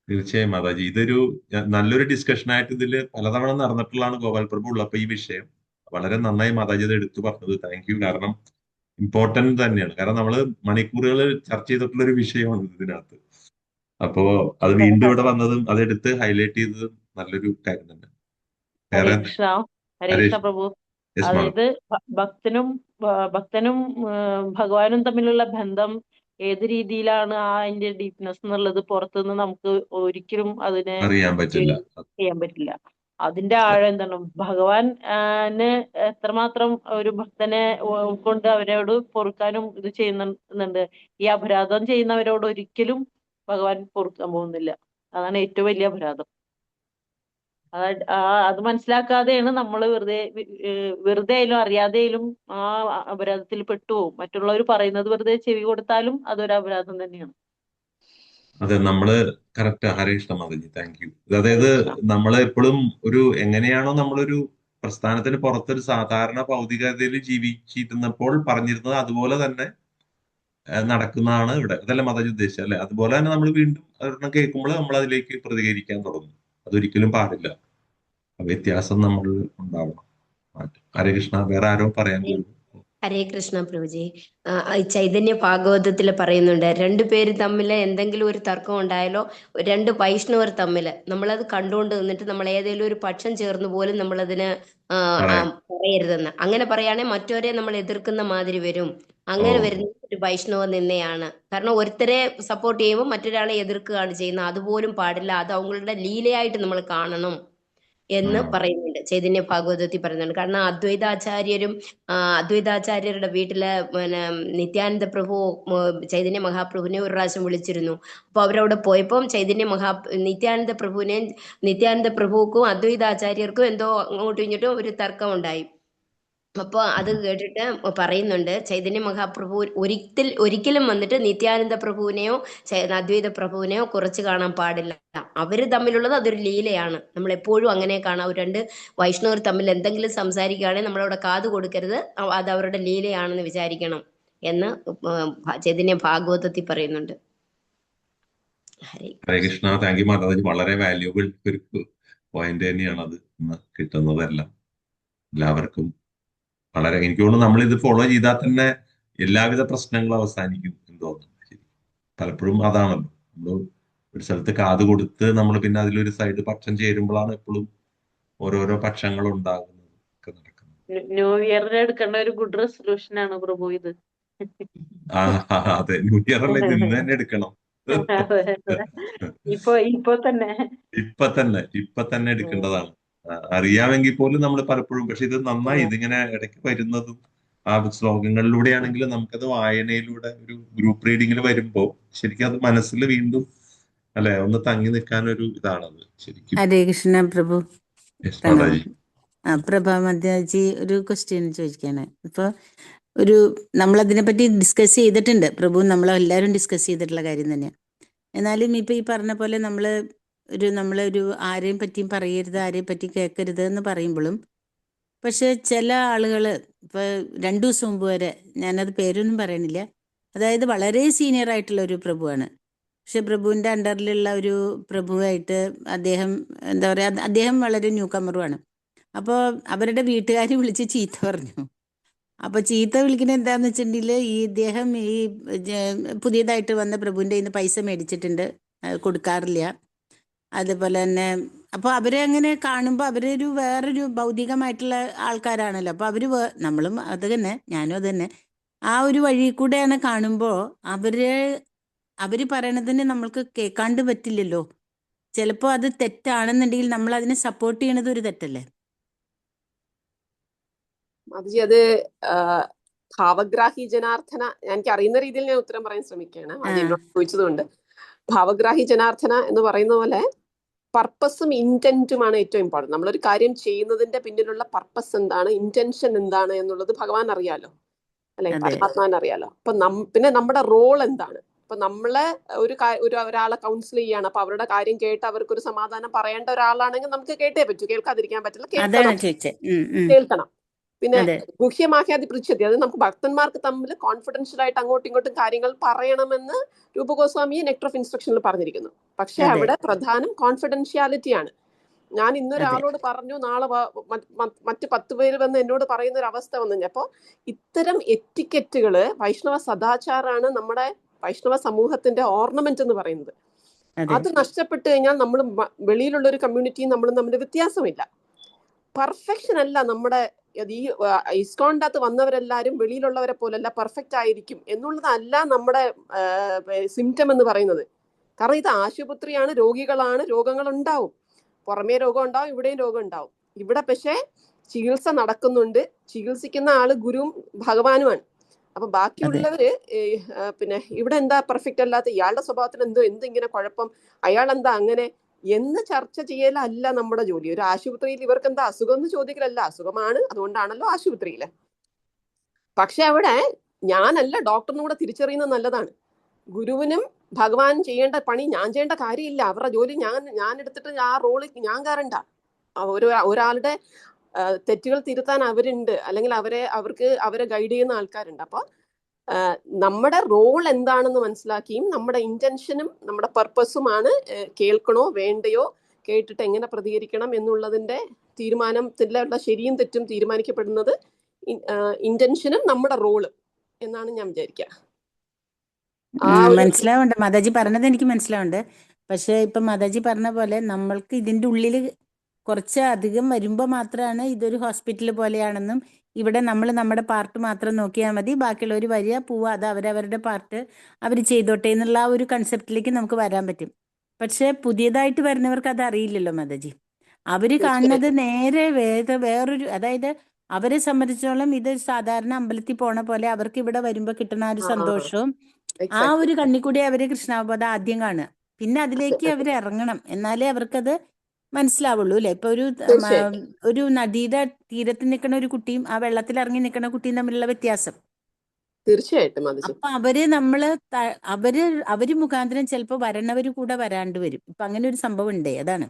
തീർച്ചയായും മാതാജി, ഇതൊരു നല്ലൊരു ഡിസ്കഷൻ ആയിട്ട് ഇതില് പലതവണ നടന്നിട്ടുള്ളതാണ് ഗോപാൽ പ്രഭു ഉള്ളപ്പോ. ഈ വിഷയം വളരെ നന്നായി മാതാജി അത് എടുത്തു പറഞ്ഞത്. Thank you. കാരണം ഇമ്പോർട്ടന്റ് തന്നെയാണ്. കാരണം നമ്മള് മണിക്കൂറുകൾ ചർച്ച ചെയ്തിട്ടുള്ള ഒരു വിഷയമാണ് ഇതിനകത്ത്. അപ്പോ അത് വീണ്ടും ഇവിടെ വന്നതും അതെടുത്ത് ഹൈലൈറ്റ് ചെയ്തതും നല്ലൊരു കാര്യം തന്നെ. ഹരേ കൃഷ്ണ പ്രഭു. അതായത് ഭക്തനും ഭഗവാനും തമ്മിലുള്ള ബന്ധം ഏത് രീതിയിലാണ് അതിന്റെ ഡീപ്നെസ് എന്നുള്ളത് പുറത്തുനിന്ന് നമുക്ക് ഒരിക്കലും അതിനെ അറിയാൻ പറ്റില്ല. അതിന്റെ ആഴം എന്താണ്? ഭഗവാന് എത്രമാത്രം ഒരു ഭക്തനെ ഉൾക്കൊണ്ട് അവരോട് പൊറുക്കാനും ഇത് ചെയ്യുന്നുണ്ട്. ഈ അപരാധം ചെയ്യുന്നവരോട് ഒരിക്കലും ഭഗവാൻ പൊറുക്കാൻ പോകുന്നില്ല. അതാണ് ഏറ്റവും വലിയ അപരാധം. അത് മനസ്സിലാക്കാതെയാണ് നമ്മൾ വെറുതെ ആയാലും അറിയാതെയും ആ അപരാധത്തിൽ പെട്ടുപോകും. മറ്റുള്ളവർ പറയുന്നത് വെറുതെ ചെവി കൊടുത്താലും അതൊരു അപരാധം തന്നെയാണ്. അതെ, നമ്മള് correct. Hare Krishna Mataji, thank you. അതായത് നമ്മള് എപ്പോഴും എങ്ങനെയാണോ നമ്മളൊരു പ്രസ്ഥാനത്തിന് പുറത്തൊരു സാധാരണ ഭൗതികതയിൽ ജീവിച്ചിരുന്നപ്പോൾ പറഞ്ഞിരുന്നത് അതുപോലെ തന്നെ നടക്കുന്നതാണ് ഇവിടെ. അതല്ല മാതാജി ഉദ്ദേശിച്ചത് അല്ലെ? അതുപോലെ തന്നെ നമ്മൾ വീണ്ടും ഒരെണ്ണം കേൾക്കുമ്പോൾ നമ്മൾ അതിലേക്ക് പ്രതികരിക്കാൻ തുടങ്ങും. അതൊരിക്കലും പാടില്ല. വ്യത്യാസം നമ്മൾ ഉണ്ടാവണം. ഹരേ കൃഷ്ണ. വേറെ ആരോ പറയാൻ പോകുന്നു. ഹരേ കൃഷ്ണ പ്രഭുജി. ചൈതന്യ ഭാഗവതത്തിൽ പറയുന്നുണ്ട്, രണ്ടുപേര് തമ്മിൽ എന്തെങ്കിലും ഒരു തർക്കം ഉണ്ടായാലോ, രണ്ട് വൈഷ്ണവർ തമ്മിൽ നമ്മളത് കണ്ടുകൊണ്ട് നിന്നിട്ട് നമ്മൾ ഏതെങ്കിലും ഒരു പക്ഷം ചേർന്ന് പോലും നമ്മളതിന് പറയരുതെന്ന്. അങ്ങനെ പറയുകയാണെങ്കിൽ മറ്റവരെ നമ്മൾ എതിർക്കുന്ന മാതിരി വരും. അങ്ങനെ വരുന്ന ഒരു വൈഷ്ണവ നിന്നയാണ്. കാരണം ഒരുത്തരെ സപ്പോർട്ട് ചെയ്യുമ്പോൾ മറ്റൊരാളെ എതിർക്കുകയാണ് ചെയ്യുന്നത്. അതുപോലും പാടില്ല. അത് അവങ്ങളുടെ ലീലയായിട്ട് നമ്മൾ കാണണം എന്ന് പറയുന്നുണ്ട്. ചൈതന്യ ഭാഗവതത്തിൽ പറയുന്നുണ്ട്. കാരണം അദ്വൈതാചാര്യരുടെ വീട്ടില് നിത്യാനന്ദ പ്രഭു ചൈതന്യ മഹാപ്രഭുവിനെ ഒരു പ്രാവശ്യം വിളിച്ചിരുന്നു. അപ്പൊ അവരവിടെ പോയപ്പം നിത്യാനന്ദ പ്രഭുക്കും അദ്വൈതാചാര്യർക്കും എന്തോ അങ്ങോട്ടും ഇങ്ങോട്ടും ഒരു തർക്കം ഉണ്ടായി. അപ്പൊ അത് കേട്ടിട്ട് പറയുന്നുണ്ട്, ചൈതന്യ മഹാപ്രഭു ഒരിക്കലും വന്നിട്ട് നിത്യാനന്ദ പ്രഭുവിനെയോ അദ്വൈത പ്രഭുവിനെയോ കുറച്ച് കാണാൻ പാടില്ല. അവര് തമ്മിലുള്ളത് അതൊരു ലീലയാണ്. നമ്മൾ എപ്പോഴും അങ്ങനെ കാണാം. രണ്ട് വൈഷ്ണവർ തമ്മിൽ എന്തെങ്കിലും സംസാരിക്കുകയാണെങ്കിൽ നമ്മളവിടെ കാത് കൊടുക്കരുത്. അത് അവരുടെ ലീലയാണെന്ന് വിചാരിക്കണം എന്ന് ചൈതന്യ ഭാഗവതത്തിൽ പറയുന്നുണ്ട്. ഹരേ കൃഷ്ണ. Thank you Mataji. വളരെ വാല്യൂബിൾ ഒരു പോയിന്റ് തന്നെയാണ് അത് കിട്ടുന്നതെല്ലാം. എല്ലാവർക്കും വളരെ, എനിക്ക് തോന്നുന്നു നമ്മൾ ഇത് ഫോളോ ചെയ്താൽ തന്നെ എല്ലാവിധ പ്രശ്നങ്ങളും അവസാനിക്കും എന്ന് തോന്നുന്നു. പലപ്പോഴും അതാണല്ലോ നമ്മൾ ഒരു സ്ഥലത്ത് കാത് കൊടുത്ത് നമ്മൾ പിന്നെ അതിലൊരു സൈഡ് പക്ഷം ചേരുമ്പോഴാണ് എപ്പോഴും ഓരോരോ പക്ഷങ്ങൾ ഉണ്ടാകുന്നത് ഒക്കെ നടക്കുന്നത്. ന്യൂ ഇയറിന് എടുക്കേണ്ട ഒരു ഗുഡ് റെസൊല്യൂഷൻ ആണ് പ്രഭു ഇത്. അതെ, ന്യൂ ഇയർ അല്ലേ, ഇത് ഇന്ന് തന്നെ എടുക്കണം. അതെ, അതെ. ഇപ്പൊ തന്നെ. ഇപ്പൊ തന്നെ എടുക്കേണ്ടതാണ്. അറിയാമെങ്കിൽ പോലും നമ്മൾ പലപ്പോഴും, പക്ഷെ ഇത് നന്നായി ഇതിങ്ങനെ ഇടയ്ക്ക് വരുന്നതും ആ ശ്ലോകങ്ങളിലൂടെയാണെങ്കിലും നമുക്കത് വായനയിലൂടെ ഒരു ഗ്രൂപ്പ് റീഡിങ്ങിൽ വരുമ്പോ ശരിക്കും അത് മനസ്സിൽ വീണ്ടും അല്ലെ ഒന്ന് തങ്ങി നിൽക്കാൻ ഒരു ഇതാണത് ശരിക്കും. ഹരേ കൃഷ്ണ പ്രഭു. യെസ് പ്രണാമം. മാതാജി. പ്രഭ മധ്യജി ഒരു ക്വസ്റ്റ്യൻ ചോദിക്കാണ്. ഇപ്പൊ ഒരു നമ്മളതിനെപ്പറ്റി ഡിസ്കസ് ചെയ്തിട്ടുണ്ട് പ്രഭു, നമ്മളെല്ലാവരും ഡിസ്കസ് ചെയ്തിട്ടുള്ള കാര്യം തന്നെയാണ്. എന്നാലും ഇപ്പൊ ഈ പറഞ്ഞ പോലെ നമ്മളൊരു ആരെയും പറ്റിയും പറയരുത്, ആരെയും പറ്റി കേൾക്കരുത് എന്ന് പറയുമ്പോഴും പക്ഷെ ചില ആളുകൾ ഇപ്പൊ 2 ദിവസം മുമ്പ് വരെ, ഞാനത് പേരൊന്നും പറയണില്ല, അതായത് വളരെ സീനിയർ ആയിട്ടുള്ള ഒരു പ്രഭുവാണ്. പക്ഷെ പ്രഭുവിന്റെ അണ്ടറിലുള്ള ഒരു പ്രഭുവായിട്ട് അദ്ദേഹം എന്താ പറയാ, അദ്ദേഹം വളരെ ന്യൂ കമറുമാണ്. അപ്പോൾ അവരുടെ വീട്ടുകാർ വിളിച്ച് ചീത്ത പറഞ്ഞു. അപ്പൊ ചീത്ത വിളിക്കുന്നത് എന്താന്ന് വെച്ചിട്ടുണ്ടെങ്കിൽ ഇദ്ദേഹം പുതിയതായിട്ട് വന്ന പ്രഭുവിന്റെ കയ്യിൽ നിന്ന് പൈസ മേടിച്ചിട്ടുണ്ട്, കൊടുക്കാറില്ല. അതുപോലെ തന്നെ അപ്പോൾ അവരെ അങ്ങനെ കാണുമ്പോൾ അവരൊരു വേറൊരു ഭൗതികമായിട്ടുള്ള ആൾക്കാരാണല്ലോ. അപ്പോൾ നമ്മളും അത് തന്നെ, ഞാനും അത് തന്നെ, ആ ഒരു വഴി കൂടെയാണ് കാണുമ്പോൾ അവര് പറയണതിന് നമ്മൾക്ക് കേൾക്കാണ്ട് പറ്റില്ലല്ലോ. ചിലപ്പോൾ അത് തെറ്റാണെന്നുണ്ടെങ്കിൽ നമ്മൾ അതിനെ സപ്പോർട്ട് ചെയ്യണത് ഒരു തെറ്റല്ലേ? മാതാജി, അത് ഭാവഗ്രാഹി ജനാർദ്ദന, എനിക്ക് അറിയുന്ന രീതിയിൽ ഞാൻ ഉത്തരം പറയാൻ ശ്രമിക്കുകയാണ്. അത് എന്നോട് ചോദിച്ചതുകൊണ്ട്, ഭാവഗ്രാഹി ജനാർദ്ദന എന്ന് പറയുന്ന പോലെ പർപ്പസും ഇന്റന്റുമാണ് ഏറ്റവും ഇമ്പോർട്ടൻറ്റ്. നമ്മളൊരു കാര്യം ചെയ്യുന്നതിന്റെ പിന്നിലുള്ള പർപ്പസ് എന്താണ്, ഇന്റൻഷൻ എന്താണ് എന്നുള്ളത് ഭഗവാൻ അറിയാലോ, അല്ലെങ്കിൽ പരമാത്മാവിന് അറിയാലോ. അപ്പൊ പിന്നെ നമ്മുടെ റോൾ എന്താണ്? അപ്പൊ നമ്മളെ ഒരാളെ കൗൺസിൽ ചെയ്യാണ്, അപ്പൊ അവരുടെ കാര്യം കേട്ട് അവർക്കൊരു സമാധാനം പറയേണ്ട ഒരാളാണെങ്കിൽ നമുക്ക് കേട്ടേ പറ്റൂ, കേൾക്കാതിരിക്കാൻ പറ്റില്ല, കേൾക്കണം. പിന്നെ ഗുഹ്യമാഖ്യാതി പൃച്ഛതി, അത് നമുക്ക് ഭക്തന്മാർക്ക് തമ്മിൽ കോൺഫിഡൻഷ്യൽ ആയിട്ട് അങ്ങോട്ടും ഇങ്ങോട്ടും കാര്യങ്ങൾ പറയണമെന്ന് രൂപഗോസ്വാമി നെക്ടർ ഓഫ് ഇൻസ്ട്രക്ഷനിൽ പറഞ്ഞിരിക്കുന്നു. പക്ഷെ അവിടെ പ്രധാനം കോൺഫിഡൻഷ്യാലിറ്റി ആണ്. ഞാൻ ഇന്നൊരാളോട് പറഞ്ഞു, നാളെ മറ്റ് 10 പേര് വന്ന് എന്നോട് പറയുന്ന ഒരു അവസ്ഥ വന്നു. അപ്പോ ഇത്തരം എറ്റിക്കറ്റുകള്, വൈഷ്ണവ സദാചാരാണ് നമ്മുടെ വൈഷ്ണവ സമൂഹത്തിന്റെ ഓർണമെന്റ് എന്ന് പറയുന്നത്. അത് നഷ്ടപ്പെട്ടു കഴിഞ്ഞാൽ നമ്മൾ വെളിയിലുള്ള ഒരു കമ്മ്യൂണിറ്റിയും നമ്മളും തമ്മിൽ വ്യത്യാസമില്ല. പെർഫെക്ഷൻ അല്ല നമ്മുടെ ഈ ഇസ്കോണിന്റെ അകത്ത് വന്നവരെല്ലാരും വെളിയിലുള്ളവരെ പോലല്ല പെർഫെക്റ്റ് ആയിരിക്കും എന്നുള്ളതല്ല നമ്മുടെ സിംറ്റം എന്ന് പറയുന്നത്. കാരണം ഇത് ആശുപത്രിയാണ്, രോഗികളാണ്, രോഗങ്ങൾ ഉണ്ടാവും, പുറമേ രോഗം ഉണ്ടാവും, ഇവിടെയും രോഗം ഉണ്ടാവും. ഇവിടെ പക്ഷേ ചികിത്സ നടക്കുന്നുണ്ട്, ചികിത്സിക്കുന്ന ആള് ഗുരുവും ഭഗവാനുമാണ്. അപ്പൊ ബാക്കിയുള്ളവര് പിന്നെ ഇവിടെ എന്താ പെർഫെക്റ്റ് അല്ലാത്ത, ഇയാളുടെ സ്വഭാവത്തിന് എന്തിങ്ങനെ കുഴപ്പം, അയാൾ എന്താ അങ്ങനെ എന്ന് ചർച്ച ചെയ്യലല്ല നമ്മുടെ ജോലി. ഒരു ആശുപത്രിയിൽ ഇവർക്ക് എന്താ അസുഖം എന്ന് ചോദിക്കലല്ല, അസുഖമാണ്, അതുകൊണ്ടാണല്ലോ ആശുപത്രിയില്. പക്ഷെ അവിടെ ഞാനല്ല ഡോക്ടറിനും കൂടെ തിരിച്ചറിയുന്നത് നല്ലതാണ്. ഗുരുവിനും ഭഗവാൻ ചെയ്യേണ്ട പണി ഞാൻ ചെയ്യേണ്ട കാര്യമില്ല. അവരുടെ ജോലി ഞാൻ എടുത്തിട്ട് ആ റോളിൽ ഞാൻ കയറണ്ട. ഒരാളുടെ തെറ്റുകൾ തിരുത്താൻ അവരുണ്ട്, അല്ലെങ്കിൽ അവരെ ഗൈഡ് ചെയ്യുന്ന ആൾക്കാരുണ്ട്. അപ്പൊ നമ്മുടെ റോൾ എന്താണെന്ന് മനസ്സിലാക്കിയും നമ്മുടെ ഇന്റൻഷനും നമ്മുടെ പർപ്പസുമാണ് കേൾക്കണോ വേണ്ടയോ, കേട്ടിട്ട് എങ്ങനെ പ്രതികരിക്കണം എന്നുള്ളതിന്റെ തീരുമാനത്തിലുള്ള ശരിയും തെറ്റും തീരുമാനിക്കപ്പെടുന്നത് ഇന്റൻഷനും നമ്മുടെ റോള് എന്നാണ് ഞാൻ വിചാരിക്കുക. മനസ്സിലാവുണ്ട് മാതാജി പറഞ്ഞത്, എനിക്ക് മനസ്സിലാവുണ്ട്. പക്ഷെ ഇപ്പൊ മാതാജി പറഞ്ഞ പോലെ നമ്മൾക്ക് ഇതിന്റെ ഉള്ളിൽ കുറച്ച് അധികം വരുമ്പോൾ മാത്രമാണ് ഇതൊരു ഹോസ്പിറ്റൽ പോലെയാണെന്നും ഇവിടെ നമ്മൾ നമ്മുടെ പാർട്ട് മാത്രം നോക്കിയാൽ മതി, ബാക്കിയുള്ളവർ വരിക പോവുക, അത് അവരവരുടെ പാർട്ട് അവർ ചെയ്തോട്ടെ എന്നുള്ള ആ ഒരു കൺസെപ്റ്റിലേക്ക് നമുക്ക് വരാൻ പറ്റും. പക്ഷെ പുതിയതായിട്ട് വരുന്നവർക്ക് അത് അറിയില്ലല്ലോ മാതാജി. അവര് കാണുന്നത് നേരെ വേറൊരു, അതായത് അവരെ സംബന്ധിച്ചോളം ഇത് സാധാരണ അമ്പലത്തിൽ പോണ പോലെ അവർക്ക് ഇവിടെ വരുമ്പോ കിട്ടുന്ന ഒരു സന്തോഷവും ആ ഒരു കണ്ണിക്കൂടി അവര് കൃഷ്ണാവബോധം ആദ്യം കാണുക, പിന്നെ അതിലേക്ക് അവർ ഇറങ്ങണം, എന്നാലേ അവർക്കത് മനസ്സിലാവുള്ളൂ അല്ലെ? ഇപ്പൊ ഒരു നദിയുടെ തീരത്ത് നിൽക്കുന്ന ഒരു കുട്ടിയും ആ വെള്ളത്തിൽ ഇറങ്ങി നിൽക്കുന്ന കുട്ടിയും തമ്മിലുള്ള വ്യത്യാസം തീർച്ചയായിട്ടും. അപ്പൊ അവര് മുഖാന്തരം ചിലപ്പോ വരണവര് കൂടെ വരാണ്ട് വരും. ഇപ്പൊ അങ്ങനെ ഒരു സംഭവം ഉണ്ടേ. അതാണ്